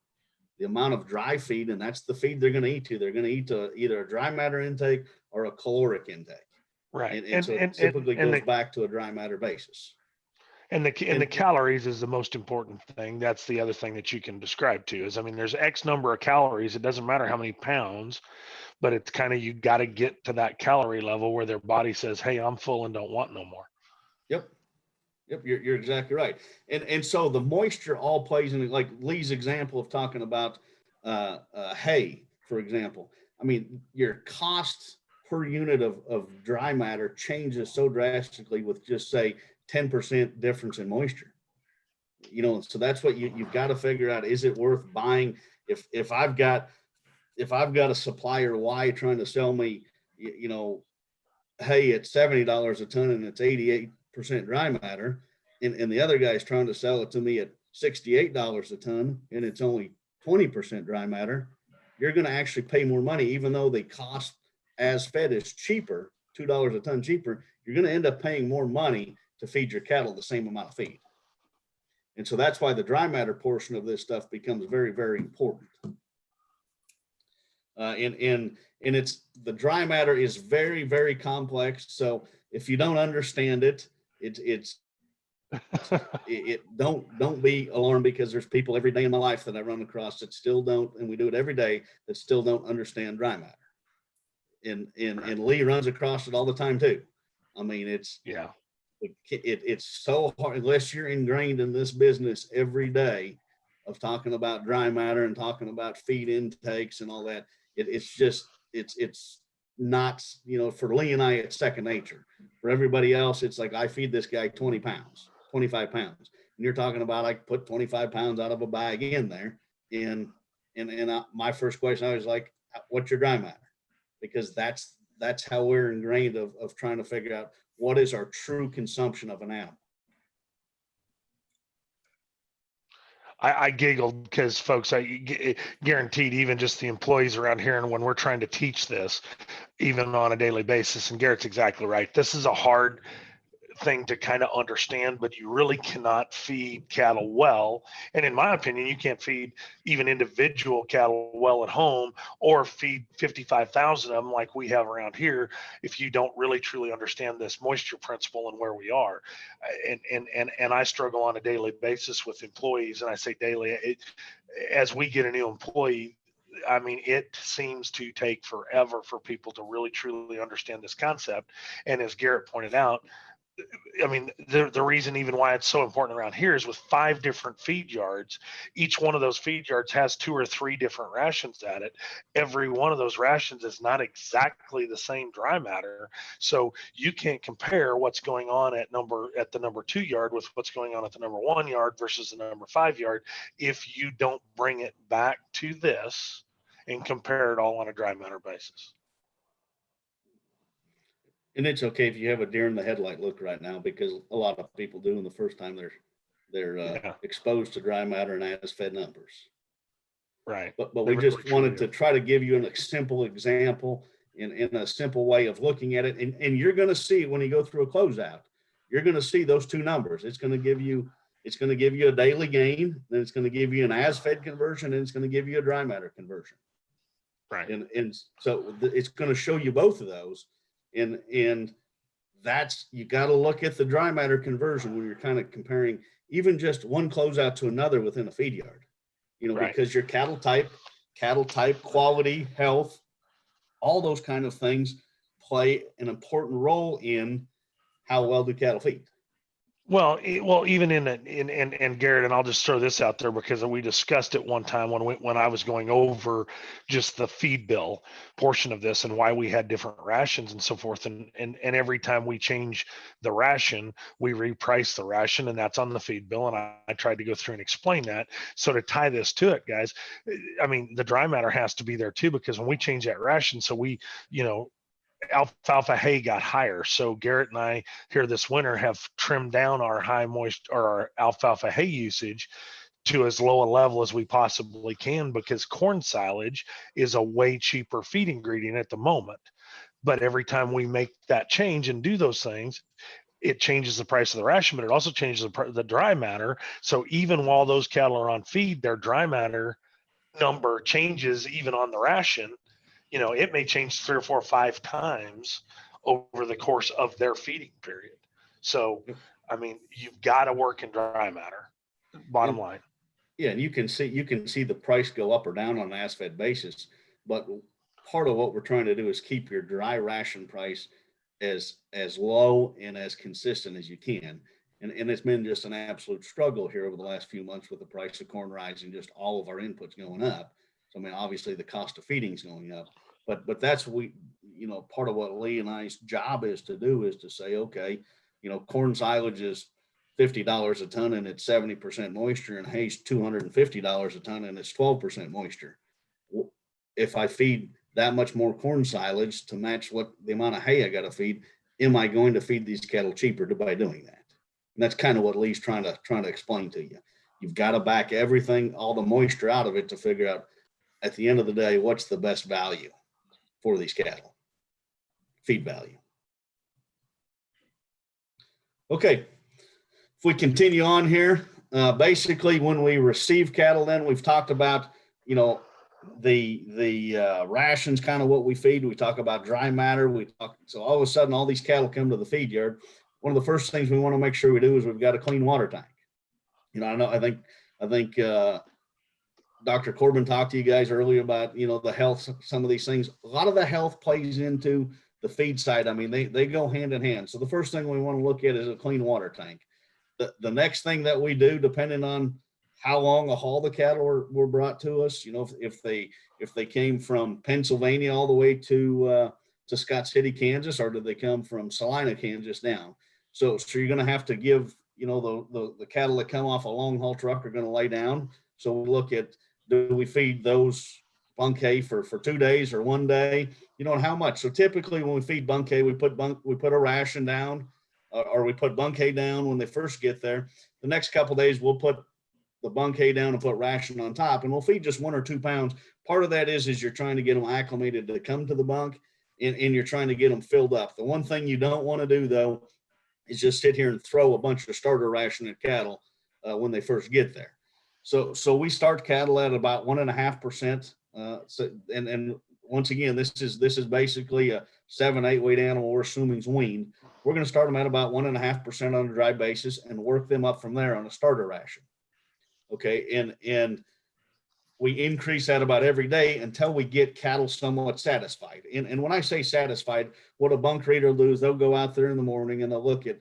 the amount of dry feed, and that's the feed they're going to eat to. They're going to eat to either a dry matter intake or a caloric intake. Right. And so it typically goes back to a dry matter basis. And the calories is the most important thing. That's the other thing that you can describe to is, I mean, there's X number of calories. It doesn't matter how many pounds, but it's kind of, you got to get to that calorie level where their body says, hey, I'm full and don't want no more. Yep. You're exactly right. And so the moisture all plays in, like Lee's example of talking about hay, for example. I mean, your cost per unit of dry matter changes so drastically with just say 10% difference in moisture. So that's what you've got to figure out. Is it worth buying? If I've got a supplier Y trying to sell me, hay at $70 a ton and it's 88% dry matter, and the other guy's trying to sell it to me at $68 a ton and it's only 20% dry matter, you're going to actually pay more money, even though the cost as fed is cheaper, $2 a ton cheaper. You're going to end up paying more money to feed your cattle the same amount of feed. And so that's why the dry matter portion of this stuff becomes very, very important. And it's, the dry matter is very, very complex. So if you don't understand it, don't be alarmed, because there's people every day in my life that I run across that still don't, and we do it every day, that still don't understand dry matter. And Lee runs across it all the time too. I mean, it's so hard unless you're ingrained in this business every day of talking about dry matter and talking about feed intakes and all that. It's not, for Lee and I, it's second nature. For everybody else, it's like, I feed this guy 20 pounds, 25 pounds. And you're talking about, I put 25 pounds out of a bag in there. And my first question, I was like, what's your dry matter? Because that's how we're ingrained of trying to figure out what is our true consumption of an animal. I giggled because, folks, guaranteed, even just the employees around here, and when we're trying to teach this, even on a daily basis, and Garrett's exactly right. This is a hard thing to kind of understand, but you really cannot feed cattle well. And in my opinion, you can't feed even individual cattle well at home, or feed 55,000 of them like we have around here, if you don't really truly understand this moisture principle and where we are. And I struggle on a daily basis with employees, and I say daily, as we get a new employee, I mean, it seems to take forever for people to really truly understand this concept. And as Garrett pointed out, I mean, the reason even why it's so important around here is with 5 different feed yards. Each one of those feed yards has 2 or 3 different rations at it. Every one of those rations is not exactly the same dry matter. So you can't compare what's going on at the number 2 yard with what's going on at the number 1 yard versus the number 5 yard if you don't bring it back to this and compare it all on a dry matter basis. And it's okay if you have a deer in the headlight look right now, because a lot of people do, and the first time they're exposed to dry matter and as fed numbers. Right. But we just wanted to try to give you a simple example in a simple way of looking at it. And you're going to see when you go through a closeout, you're going to see those 2 numbers. It's going to give you a daily gain, then it's going to give you an as fed conversion, and it's going to give you a dry matter conversion. Right. And so it's going to show you both of those. And that's, you got to look at the dry matter conversion when you're kind of comparing even just one closeout to another within a feed yard, right. Because your cattle type, quality, health, all those kind of things play an important role in how well do cattle feed. Well, even and Garrett, and I'll just throw this out there because we discussed it one time when I was going over just the feed bill portion of this and why we had different rations and so forth. And every time we change the ration, we reprice the ration, and that's on the feed bill. And I tried to go through and explain that. So to tie this to it, guys, I mean, the dry matter has to be there too, because when we change that ration, so we, alfalfa hay got higher. So Garrett and I here this winter have trimmed down our high moist or our alfalfa hay usage to as low a level as we possibly can, because corn silage is a way cheaper feed ingredient at the moment. But every time we make that change and do those things, it changes the price of the ration, but it also changes the dry matter. So even while those cattle are on feed, their dry matter number changes even on the ration. It may change 3 or 4 or 5 times over the course of their feeding period. So, I mean, you've got to work in dry matter, bottom line. Yeah, and you can see the price go up or down on an as-fed basis, but part of what we're trying to do is keep your dry ration price as low and as consistent as you can. And it's been just an absolute struggle here over the last few months with the price of corn rising, just all of our inputs going up. So I mean, obviously the cost of feeding is going up, but that's part of what Lee and I's job is to do is to say, okay, corn silage is $50 a ton and it's 70% moisture, and hay's $250 a ton and it's 12% moisture. If I feed that much more corn silage to match what the amount of hay I got to feed, am I going to feed these cattle cheaper by doing that? And that's kind of what Lee's trying to explain to you. You've got to back everything, all the moisture out of it to figure out at the end of the day, what's the best value for these cattle, feed value. Okay. If we continue on here, basically when we receive cattle, then we've talked about, the rations, kind of what we feed. We talk about dry matter. So all of a sudden, all these cattle come to the feed yard. One of the first things we want to make sure we do is we've got a clean water tank. I think Dr. Corbin talked to you guys earlier about, the health, some of these things. A lot of the health plays into the feed side. I mean, they go hand in hand. So the first thing we want to look at is a clean water tank. The next thing that we do, depending on how long a haul the cattle were brought to us, if they came from Pennsylvania all the way to Scott City, Kansas, or did they come from Salina, Kansas down? So you're going to have to give, the cattle that come off a long haul truck are going to lay down. So we look at, do we feed those bunk hay for 2 days or 1 day, and how much? So typically when we feed bunk hay, we put a ration down, or we put bunk hay down when they first get there. The next couple of days, we'll put the bunk hay down and put ration on top, and we'll feed just 1 or 2 pounds. Part of that is you're trying to get them acclimated to come to the bunk, and you're trying to get them filled up. The one thing you don't want to do, though, is just sit here and throw a bunch of starter ration at cattle when they first get there. So we start cattle at about 1.5%. And once again, this is basically a 7-8 weight animal we're assuming is weaned. We're going to start them at about 1.5% on a dry basis and work them up from there on a starter ration. Okay. And we increase that about every day until we get cattle somewhat satisfied. And when I say satisfied, what a bunk reader will do is they'll go out there in the morning and they'll look at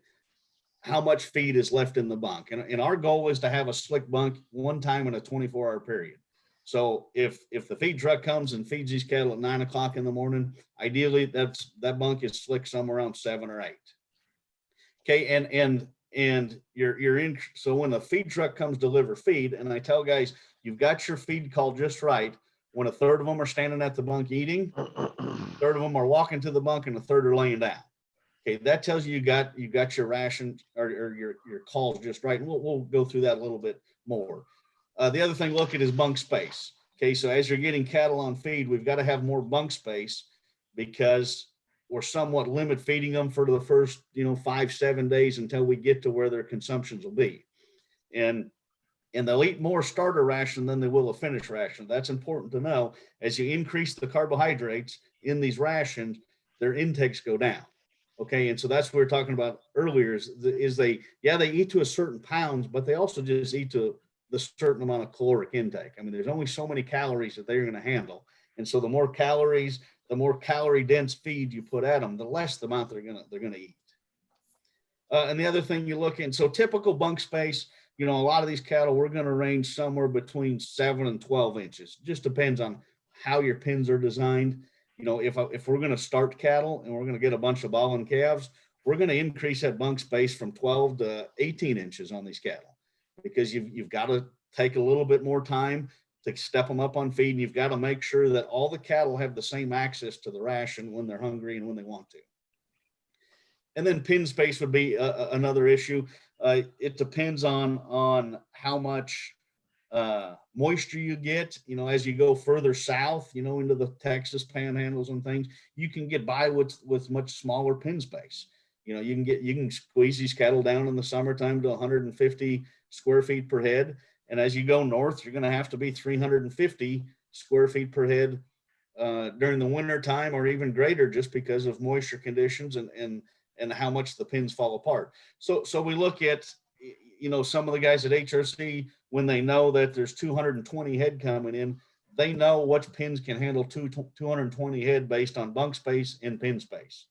how much feed is left in the bunk. And our goal is to have a slick bunk one time in a 24-hour period. So if the feed truck comes and feeds these cattle at 9 o'clock in the morning, ideally that bunk is slick somewhere around 7 or 8. Okay. And you're in. So when the feed truck comes deliver feed, and I tell guys, you've got your feed call just right. When a third of them are standing at the bunk eating, a third of them are walking to the bunk, and a third are laying down. Okay. That tells you got your ration or your calls just right. And we'll go through that a little bit more. The other thing to look at is bunk space. Okay. So as you're getting cattle on feed, we've got to have more bunk space because we're somewhat limit feeding them for the first, 5-7 days until we get to where their consumptions will be. And they'll eat more starter ration than they will a finished ration. That's important to know. As you increase the carbohydrates in these rations, their intakes go down. Okay. And so that's what we were talking about earlier is they eat to a certain pounds, but they also just eat to the certain amount of caloric intake. I mean, there's only so many calories that they're going to handle. And so the more calories, the more calorie dense feed you put at them, the less the amount they're going to eat. And the other thing you look in, so typical bunk space, a lot of these cattle, we're going to range somewhere between 7 and 12 inches. Just depends on how your pens are designed. If we're going to start cattle and we're going to get a bunch of balling calves, we're going to increase that bunk space from 12 to 18 inches on these cattle, because you've got to take a little bit more time to step them up on feed. And you've got to make sure that all the cattle have the same access to the ration when they're hungry and when they want to. And then pen space would be another issue. It depends on how much moisture you get. As you go further south, into the Texas panhandles and things, you can get by with much smaller pen space. You can squeeze these cattle down in the summertime to 150 square feet per head. And as you go north, you're going to have to be 350 square feet per head during the winter time, or even greater, just because of moisture conditions and how much the pins fall apart. So we look at, some of the guys at HRC, when they know that there's 220 head coming in, they know which pins can handle 220 head based on bunk space and pin space.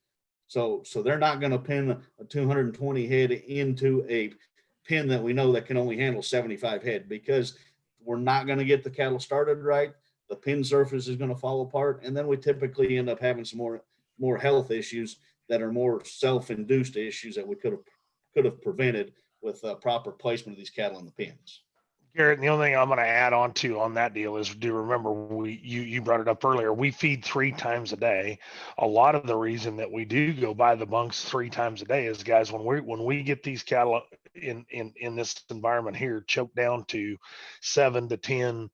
So they're not going to pin a 220 head into a pin that we know that can only handle 75 head, because we're not going to get the cattle started right. The pin surface is going to fall apart. And then we typically end up having some more health issues that are more self-induced issues that we could have prevented with proper placement of these cattle in the pens. Garrett, the only thing I'm going to add on that deal is, do remember, you brought it up earlier, we feed 3 times a day. A lot of the reason that we do go by the bunks 3 times a day is, guys, when we get these cattle in this environment here choked down to 7 to 10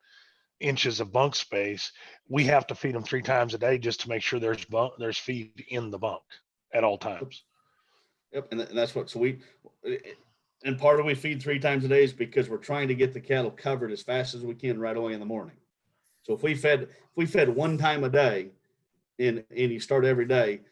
inches of bunk space, we have to feed them 3 times a day just to make sure there's feed in the bunk at all times. Yep, and that's what. So and part of we feed 3 times a day is because we're trying to get the cattle covered as fast as we can right away in the morning. So if we fed 1 time a day, and you start every day,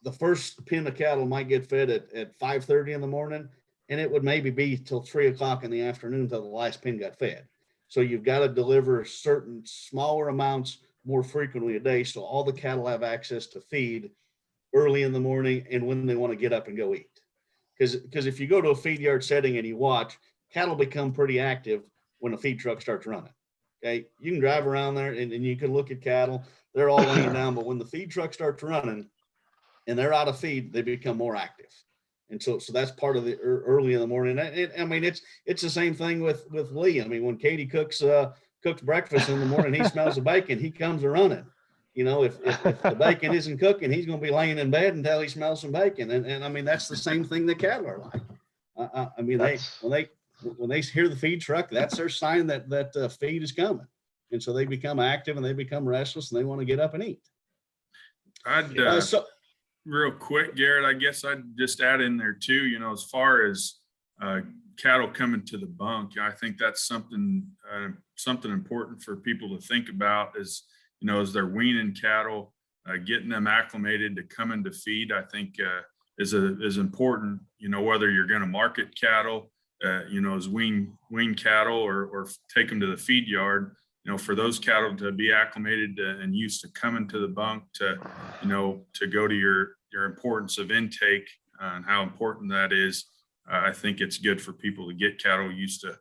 the first pin of cattle might get fed at 5:30 in the morning, and it would maybe be till 3 o'clock in the afternoon until the last pin got fed. So you've got to deliver certain smaller amounts more frequently a day, so all the cattle have access to feed early in the morning and when they want to get up and go eat. Because if you go to a feed yard setting and you watch, cattle become pretty active when a feed truck starts running. Okay, you can drive around there and you can look at cattle, they're all laying down, but when the feed truck starts running and they're out of feed, they become more active. And so that's part of the early in the morning. It's the same thing with Lee. When Katie cooks breakfast in the morning, he smells the bacon, he comes a running. If the bacon isn't cooking, he's going to be laying in bed until he smells some bacon. And that's the same thing that cattle are like. When they hear the feed truck, that's their sign that feed is coming. And so they become active and they become restless and they want to get up and eat. Real quick, Garrett, I guess I'd just add in there too, as far as cattle coming to the bunk, I think that's something important for people to think about is, as they're weaning cattle, getting them acclimated to come into feed, I think is important, whether you're going to market cattle, as wean cattle or take them to the feed yard, for those cattle to be acclimated and used to coming to the bunk, to go to your importance of intake and how important that is. I think it's good for people to get cattle used to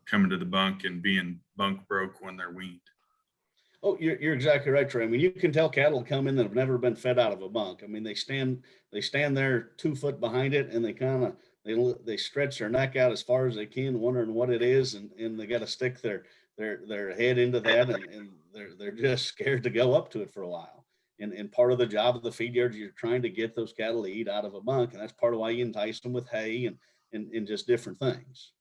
coming to the bunk and being bunk broke when they're weaned. Oh, you're exactly right, Trey. You can tell cattle come in that have never been fed out of a bunk. They stand there 2 foot behind it, and they stretch their neck out as far as they can, wondering what it is, and they got to stick their head into that, and they're just scared to go up to it for a while. And part of the job of the feed yard, you're trying to get those cattle to eat out of a bunk, and that's part of why you entice them with hay and just different things.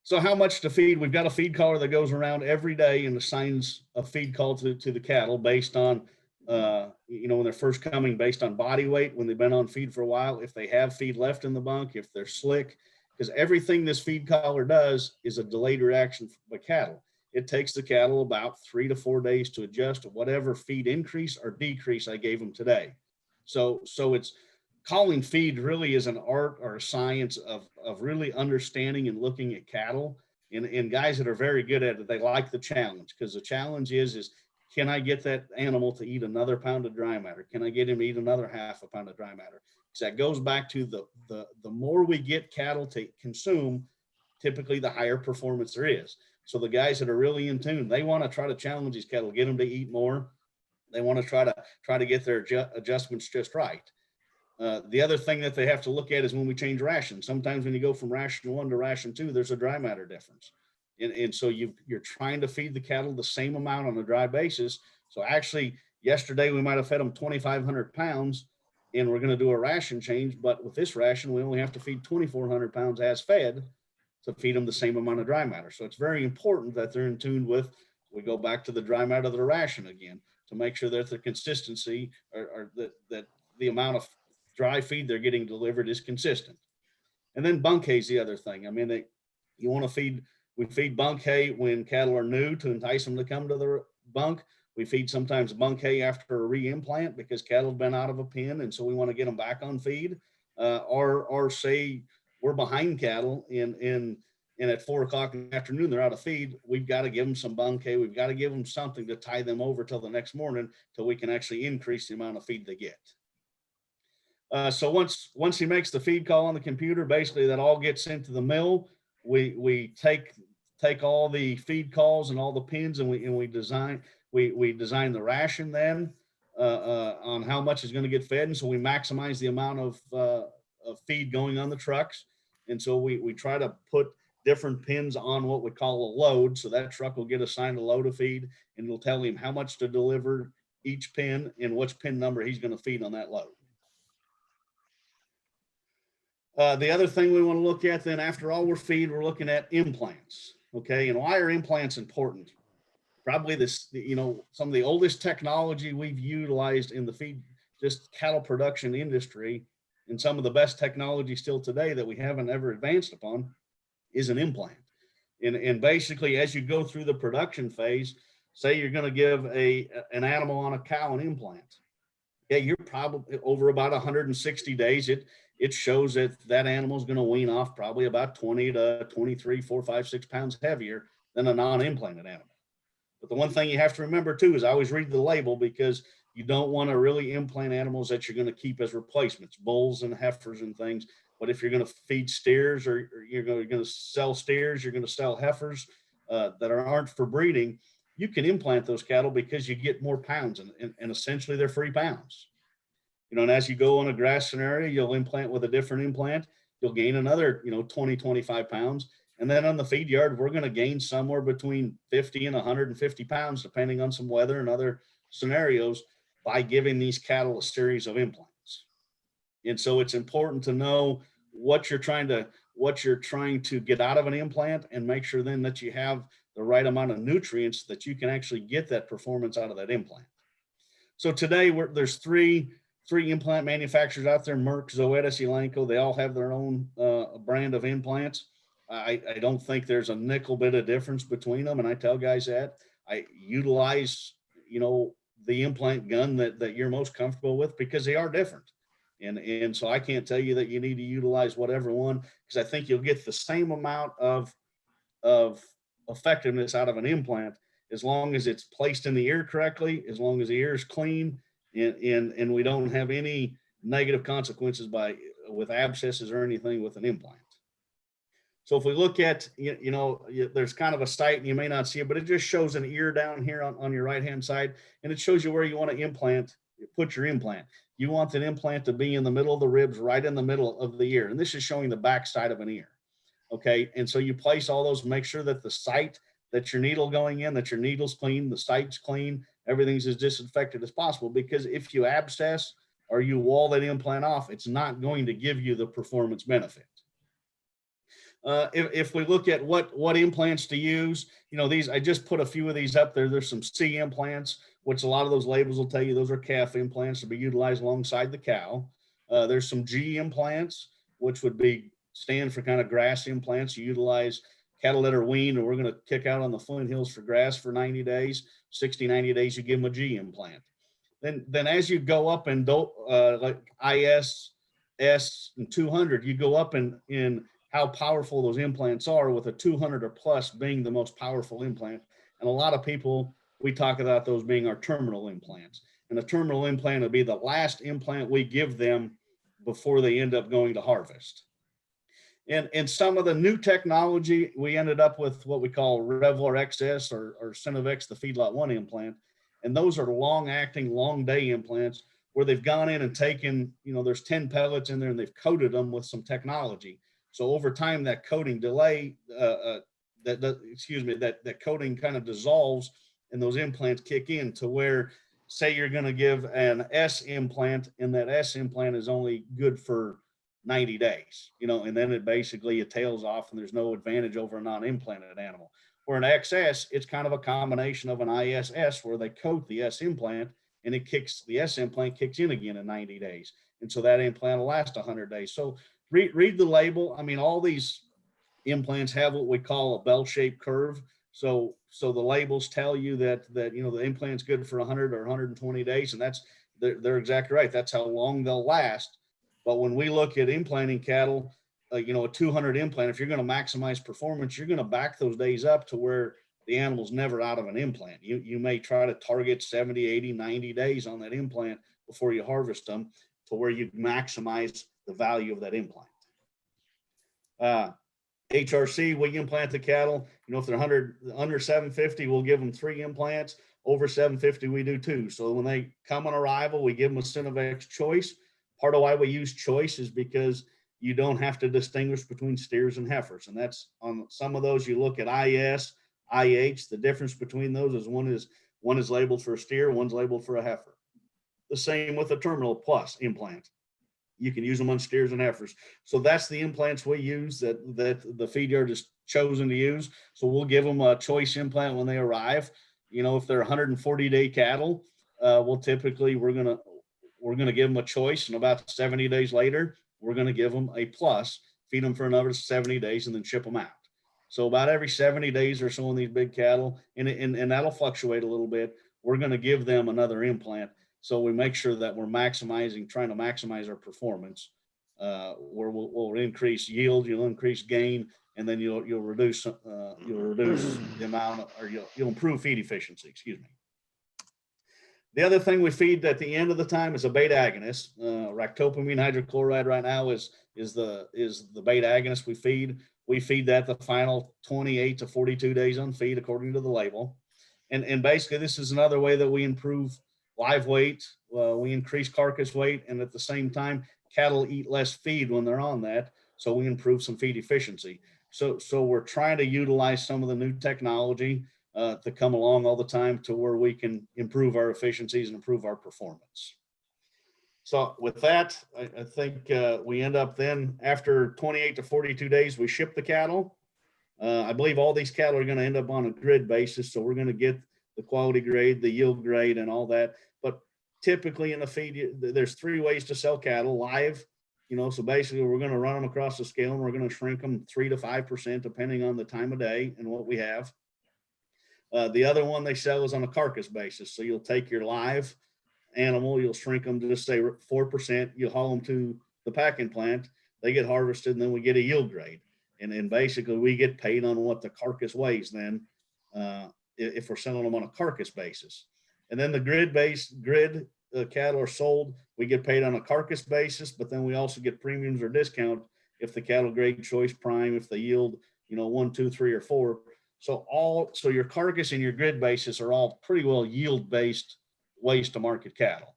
So how much to feed? We've got a feed caller that goes around every day and assigns a feed call to the cattle based on, when they're first coming, based on body weight, when they've been on feed for a while, if they have feed left in the bunk, if they're slick, because everything this feed caller does is a delayed reaction by cattle. It takes the cattle about 3 to 4 days to adjust to whatever feed increase or decrease I gave them today. So it's calling feed really is an art or a science of really understanding and looking at cattle, and guys that are very good at it, they like the challenge, because the challenge is can I get that animal to eat another pound of dry matter? Can I get him to eat another half a pound of dry matter? So that goes back to the more we get cattle to consume, typically the higher performance there is. So the guys that are really in tune, they want to try to challenge these cattle, get them to eat more. They want to try to get their adjustments just right. The other thing that they have to look at is when we change rations. Sometimes when you go from ration 1 to ration 2, there's a dry matter difference. And so you're trying to feed the cattle the same amount on a dry basis. So actually yesterday we might have fed them 2,500 pounds and we're going to do a ration change. But with this ration, we only have to feed 2,400 pounds as fed to feed them the same amount of dry matter. So it's very important that they're in tune with, we go back to the dry matter of the ration again, to make sure that the consistency or that the amount of dry feed they're getting delivered is consistent. And then bunk hay is the other thing. I mean, you want to feed, we feed bunk hay when cattle are new to entice them to come to the bunk. We feed sometimes bunk hay after a re-implant because cattle have been out of a pen. And so we want to get them back on feed, or say we're behind cattle and at 4 o'clock in the afternoon, they're out of feed. We've got to give them some bunk hay. We've got to give them something to tie them over till the next morning till we can actually increase the amount of feed they get. So once he makes the feed call on the computer, basically that all gets into the mill. We take all the feed calls and all the pins and we design the ration then on how much is going to get fed. And so we maximize the amount of feed going on the trucks. And so we try to put different pins on what we call a load. So that truck will get assigned a load of feed and it'll tell him how much to deliver each pin and which pin number he's going to feed on that load. The other thing we want to look at then after all we're feed, we're looking at implants. Okay. And why are implants important? Probably this, some of the oldest technology we've utilized in the feed, just cattle production industry, and some of the best technology still today that we haven't ever advanced upon is an implant. And basically, as you go through the production phase, say you're going to give an animal on a cow an implant. Yeah, you're probably over about 160 days. It shows that animal is going to wean off probably about 20 to 23, 4, 5, 6 pounds heavier than a non-implanted animal. But the one thing you have to remember too is I always read the label, because you don't want to really implant animals that you're going to keep as replacements, bulls and heifers and things. But if you're going to feed steers or you're going to sell steers, you're going to sell heifers that aren't for breeding, you can implant those cattle because you get more pounds and essentially they're free pounds. And as you go on a grass scenario, you'll implant with a different implant. You'll gain another, 20, 25 pounds. And then on the feed yard, we're going to gain somewhere between 50 and 150 pounds, depending on some weather and other scenarios, by giving these cattle a series of implants. And so it's important to know what you're trying to get out of an implant and make sure then that you have the right amount of nutrients that you can actually get that performance out of that implant. So today there's three implant manufacturers out there: Merck, Zoetis, Elanco. They all have their own brand of implants. I don't think there's a nickel bit of difference between them. And I tell guys that I utilize, the implant gun that you're most comfortable with, because they are different. And so I can't tell you that you need to utilize whatever one, because I think you'll get the same amount of effectiveness out of an implant as long as it's placed in the ear correctly, as long as the ear is clean, and we don't have any negative consequences with abscesses or anything with an implant. So if we look at, there's kind of a sight and you may not see it, but it just shows an ear down here on your right-hand side. And it shows you where you want to put your implant. You want that implant to be in the middle of the ribs, right in the middle of the ear. And this is showing the back side of an ear. Okay. And so you place all those, make sure that the site that your needle going in, that your needle's clean, the site's clean, everything's as disinfected as possible. Because if you abscess or you wall that implant off, it's not going to give you the performance benefit. If we look at what implants to use, I just put a few of these up there. There's some C implants, which a lot of those labels will tell you those are calf implants to be utilized alongside the cow. There's some G implants, which would stand for kind of grass implants. You utilize cattle that are weaned, and we're going to kick out on the Flint Hills for grass for 90 days, 60, 90 days, you give them a G implant. Then as you go up and like IS, S, and 200, you go up in how powerful those implants are, with a 200 or plus being the most powerful implant. And a lot of people we talk about those being our terminal implants. And a terminal implant would be the last implant we give them before they end up going to harvest. And some of the new technology, we ended up with what we call Revlar XS or Synovex, the Feedlot 1 implant. And those are long acting, long day implants where they've gone in and taken, there's 10 pellets in there and they've coated them with some technology. So over time, that coating that coating kind of dissolves and those implants kick in to where, say you're going to give an S implant and that S implant is only good for 90 days, and then it tails off and there's no advantage over a non-implanted animal. Where an XS, it's kind of a combination of an ISS where they coat the S implant and the S implant kicks in again in 90 days. And so that implant will last 100 days. So read the label. I mean, all these implants have what we call a bell-shaped curve. So the labels tell you that the implant's good for 100 or 120 days. And they're exactly right. That's how long they'll last. But when we look at implanting cattle, a 200 implant, if you're going to maximize performance, you're going to back those days up to where the animal's never out of an implant. You may try to target 70, 80, 90 days on that implant before you harvest them to where you maximize the value of that implant. HRC, we implant the cattle, if they're under 750, we'll give them 3 implants. Over 750, we do 2. So when they come on arrival, we give them a Synovex choice. Part of why we use choice is because you don't have to distinguish between steers and heifers. And that's on some of those, you look at IS, IH, the difference between those is one is labeled for a steer, one's labeled for a heifer. The same with the terminal plus implant. You can use them on steers and heifers. So that's the implants we use that the feed yard has chosen to use. So we'll give them a choice implant when they arrive. If they're 140-day cattle, we're going to give them a choice, and about 70 days later, we're going to give them a plus, feed them for another 70 days, and then ship them out. So about every 70 days or so on these big cattle, and that'll fluctuate a little bit, we're going to give them another implant. So we make sure that we're trying to maximize our performance, where we'll increase yield, you'll increase gain, and then you'll reduce the amount, or you'll improve feed efficiency. Excuse me. The other thing we feed at the end of the time is a beta agonist. Ractopamine hydrochloride right now is the beta agonist we feed. We feed that the final 28 to 42 days on feed according to the label. And basically this is another way that we improve live weight. We increase carcass weight, and at the same time, cattle eat less feed when they're on that. So we improve some feed efficiency. So we're trying to utilize some of the new technology to come along all the time to where we can improve our efficiencies and improve our performance. So with that, I think we end up then after 28 to 42 days, we ship the cattle. I believe all these cattle are going to end up on a grid basis. So we're going to get the quality grade, the yield grade, and all that. But typically in the feed, there's 3 ways to sell cattle: live, so basically we're going to run them across the scale and we're going to shrink them 3 to 5% depending on the time of day and what we have. The other one they sell is on a carcass basis. So you'll take your live animal, you'll shrink them to just say 4%, you haul them to the packing plant, they get harvested, and then we get a yield grade. And basically we get paid on what the carcass weighs then, if we're selling them on a carcass basis. And then the grid cattle are sold, we get paid on a carcass basis, but then we also get premiums or discount if the cattle grade choice prime, if they yield, 1, 2, 3, or 4. So your carcass and your grid basis are all pretty well yield-based ways to market cattle.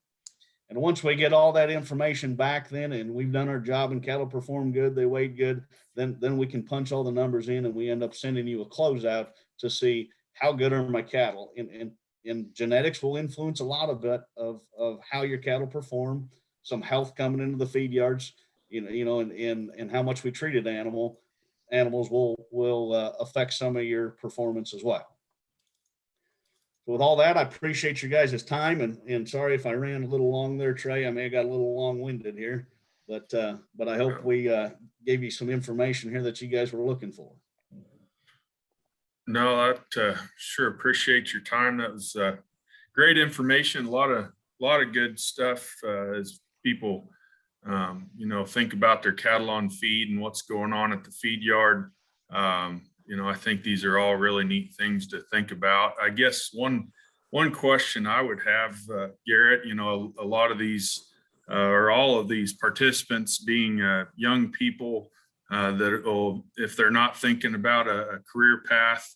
And once we get all that information back then, and we've done our job and cattle perform good, they weighed good, then we can punch all the numbers in and we end up sending you a closeout to see how good are my cattle. And genetics will influence a lot of it, of how your cattle perform, some health coming into the feed yards, and how much we treated animals will affect some of your performance as well. So with all that, I appreciate you guys' time, and sorry if I ran a little long there, Trey. I may have got a little long-winded here, but I hope we gave you some information here that you guys were looking for. No, I sure appreciate your time. That was great information. A lot of good stuff as people think about their cattle on feed and what's going on at the feed yard. I think these are all really neat things to think about. I guess one One question I would have, Garrett, a lot of these or all of these participants being young people that will, if they're not thinking about a career path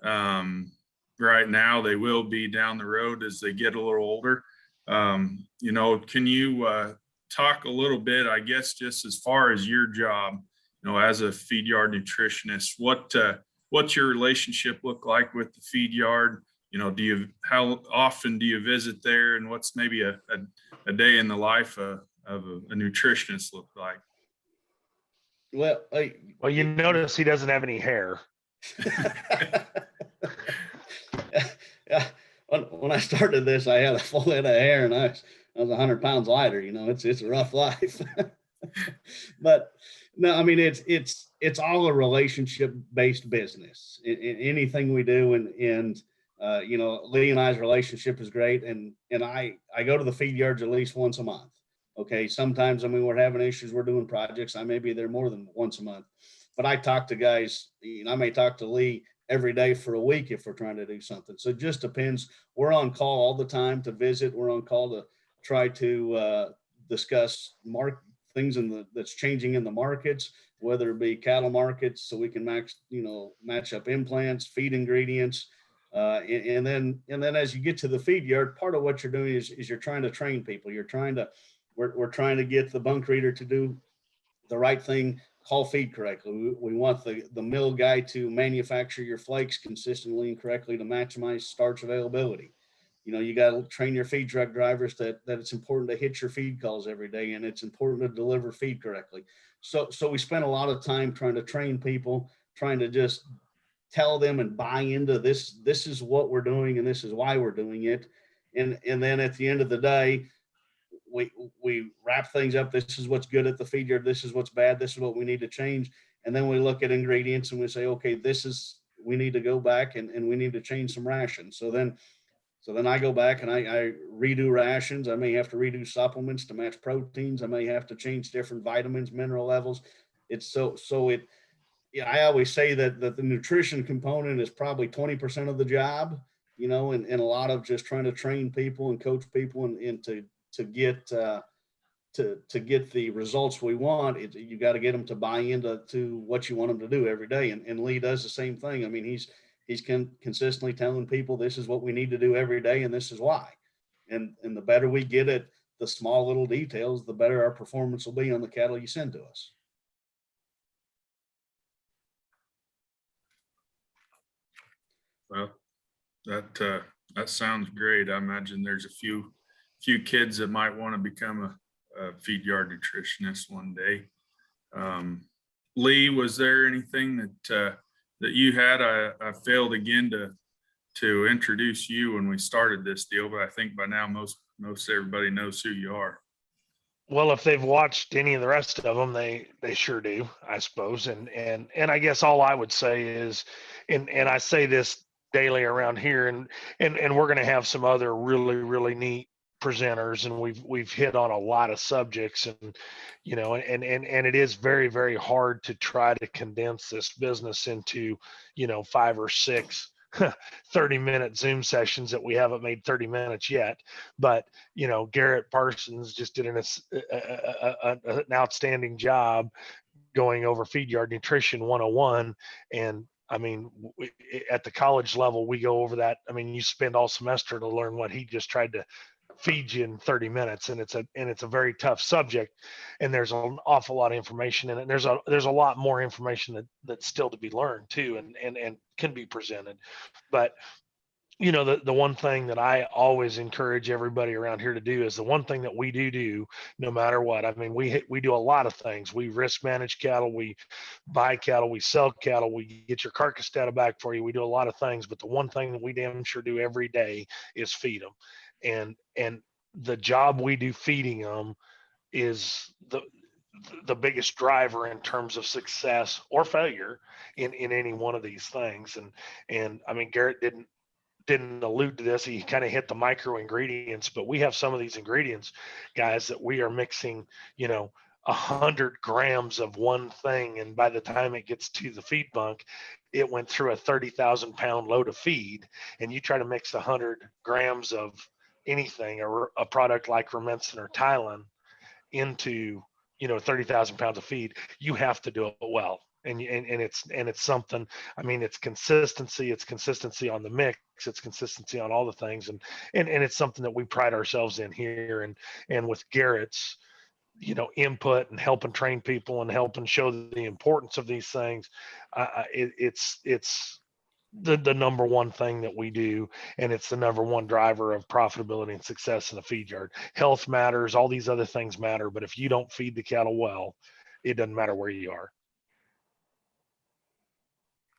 right now, they will be down the road as they get a little older. Can you talk a little bit, I guess, just as far as your job, as a feed yard nutritionist, what's your relationship look like with the feed yard? How often do you visit there, and what's maybe a day in the life of a nutritionist look like? Well, Well, you notice he doesn't have any hair. yeah, when I started this, I had a full head of hair, and I was 100 pounds lighter. It's a rough life. But no, I mean, it's all a relationship based business in anything we do. And Lee and I's relationship is great. And I go to the feed yards at least once a month. Okay. Sometimes, I mean, we're having issues, we're doing projects. I may be there more than once a month, but I talk to guys, I may talk to Lee every day for a week if we're trying to do something. So it just depends. We're on call all the time to visit. We're on call to try to discuss things that's changing in the markets, whether it be cattle markets, so we can match up implants, feed ingredients. And then as you get to the feed yard, part of what you're doing is you're trying to train people. We're trying to get the bunk reader to do the right thing, call feed correctly. We want the mill guy to manufacture your flakes consistently and correctly to maximize starch availability. You got to train your feed truck drivers that it's important to hit your feed calls every day, and it's important to deliver feed correctly. So we spend a lot of time trying to train people, trying to just tell them and buy into this. This is what we're doing, and this is why we're doing it. And then at the end of the day, we wrap things up. This is what's good at the feed yard. This is what's bad. This is what we need to change. And then we look at ingredients and we say, okay, we need to go back and we need to change some rations. So then I go back and I redo rations. I may have to redo supplements to match proteins. I may have to change different vitamins, mineral levels. I always say that the nutrition component is probably 20% of the job, and a lot of just trying to train people and coach people and to get the results we want. You got to get them to buy into what you want them to do every day. And Lee does the same thing. I mean, he's consistently telling people this is what we need to do every day, and this is why. And the better we get at the small little details, the better our performance will be on the cattle you send to us. Well, that sounds great. I imagine there's a few kids that might want to become a feed yard nutritionist one day. Lee, was there anything that you had? I failed again to introduce you when we started this deal, but I think by now most everybody knows who you are. Well, if they've watched any of the rest of them, they sure do, I suppose. And I guess all I would say is, and I say this daily around here, and we're going to have some other really, really neat presenters, and we've hit on a lot of subjects, and and it is very, very hard to try to condense this business into 5 or 6 30-minute Zoom sessions that we haven't made 30 minutes yet. But Garrett Parsons just did an outstanding job going over feed yard nutrition 101. And I mean, at the college level, we go over that. I mean, you spend all semester to learn what he just tried to feed you in 30 minutes, and it's a very tough subject, and there's an awful lot of information in it. And there's a lot more information that's still to be learned too, and can be presented. But the one thing that I always encourage everybody around here to do is the one thing that we do no matter what. I mean, we do a lot of things. We risk manage cattle, we buy cattle, we sell cattle, we get your carcass data back for you. We do a lot of things, but the one thing that we damn sure do every day is feed them. And the job we do feeding them is the biggest driver in terms of success or failure in any one of these things. And I mean, Garrett didn't allude to this. He kind of hit the micro ingredients, but we have some of these ingredients, guys, that we are mixing, 100 grams of one thing. And by the time it gets to the feed bunk, it went through a 30,000 pound load of feed, and you try to mix 100 grams of anything or a product like Rumensin or Tylen into 30,000 pounds of feed, you have to do it well. And it's something, I mean, it's consistency on the mix, it's consistency on all the things. And it's something that we pride ourselves in here. And with Garrett's, input and helping train people and helping show the importance of these things, it's the number one thing that we do, and it's the number one driver of profitability and success in a feed yard. Health matters, all these other things matter, but if you don't feed the cattle well, it doesn't matter where you are.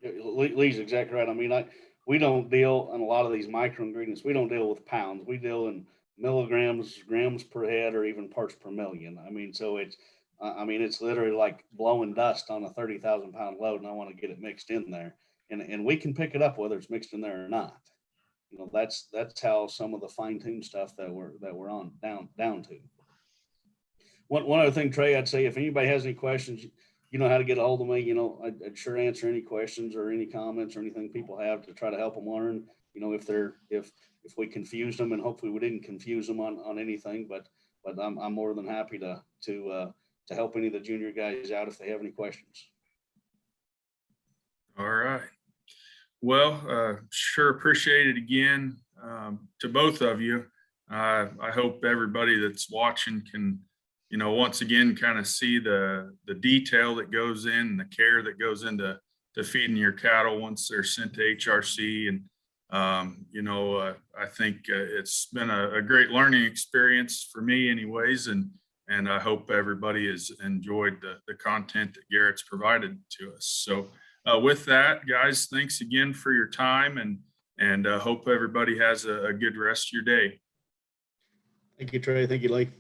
Lee's exactly right. I mean, we don't deal in a lot of these micro ingredients. We don't deal with pounds. We deal in milligrams, grams per head, or even parts per million. I mean, so it's literally like blowing dust on a 30,000 pound load, and I want to get it mixed in there, and we can pick it up whether it's mixed in there or not. That's how some of the fine tuned stuff that we're on down to. One other thing, Trey, I'd say if anybody has any questions, you know how to get a hold of me. I'd sure answer any questions or any comments or anything people have to try to help them learn. If we confused them, and hopefully we didn't confuse them on anything, but I'm more than happy to help any of the junior guys out if they have any questions. All right. Well, sure appreciate it again to both of you. I hope everybody that's watching can, once again, kind of see the detail that goes in, the care that goes into feeding your cattle once they're sent to HRC. And, I think it's been a great learning experience for me anyways. And I hope everybody has enjoyed the content that Garrett's provided to us. So with that, guys, thanks again for your time, and hope everybody has a good rest of your day. Thank you, Trey. Thank you, Lee.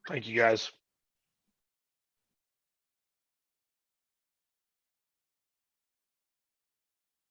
Thank you, guys.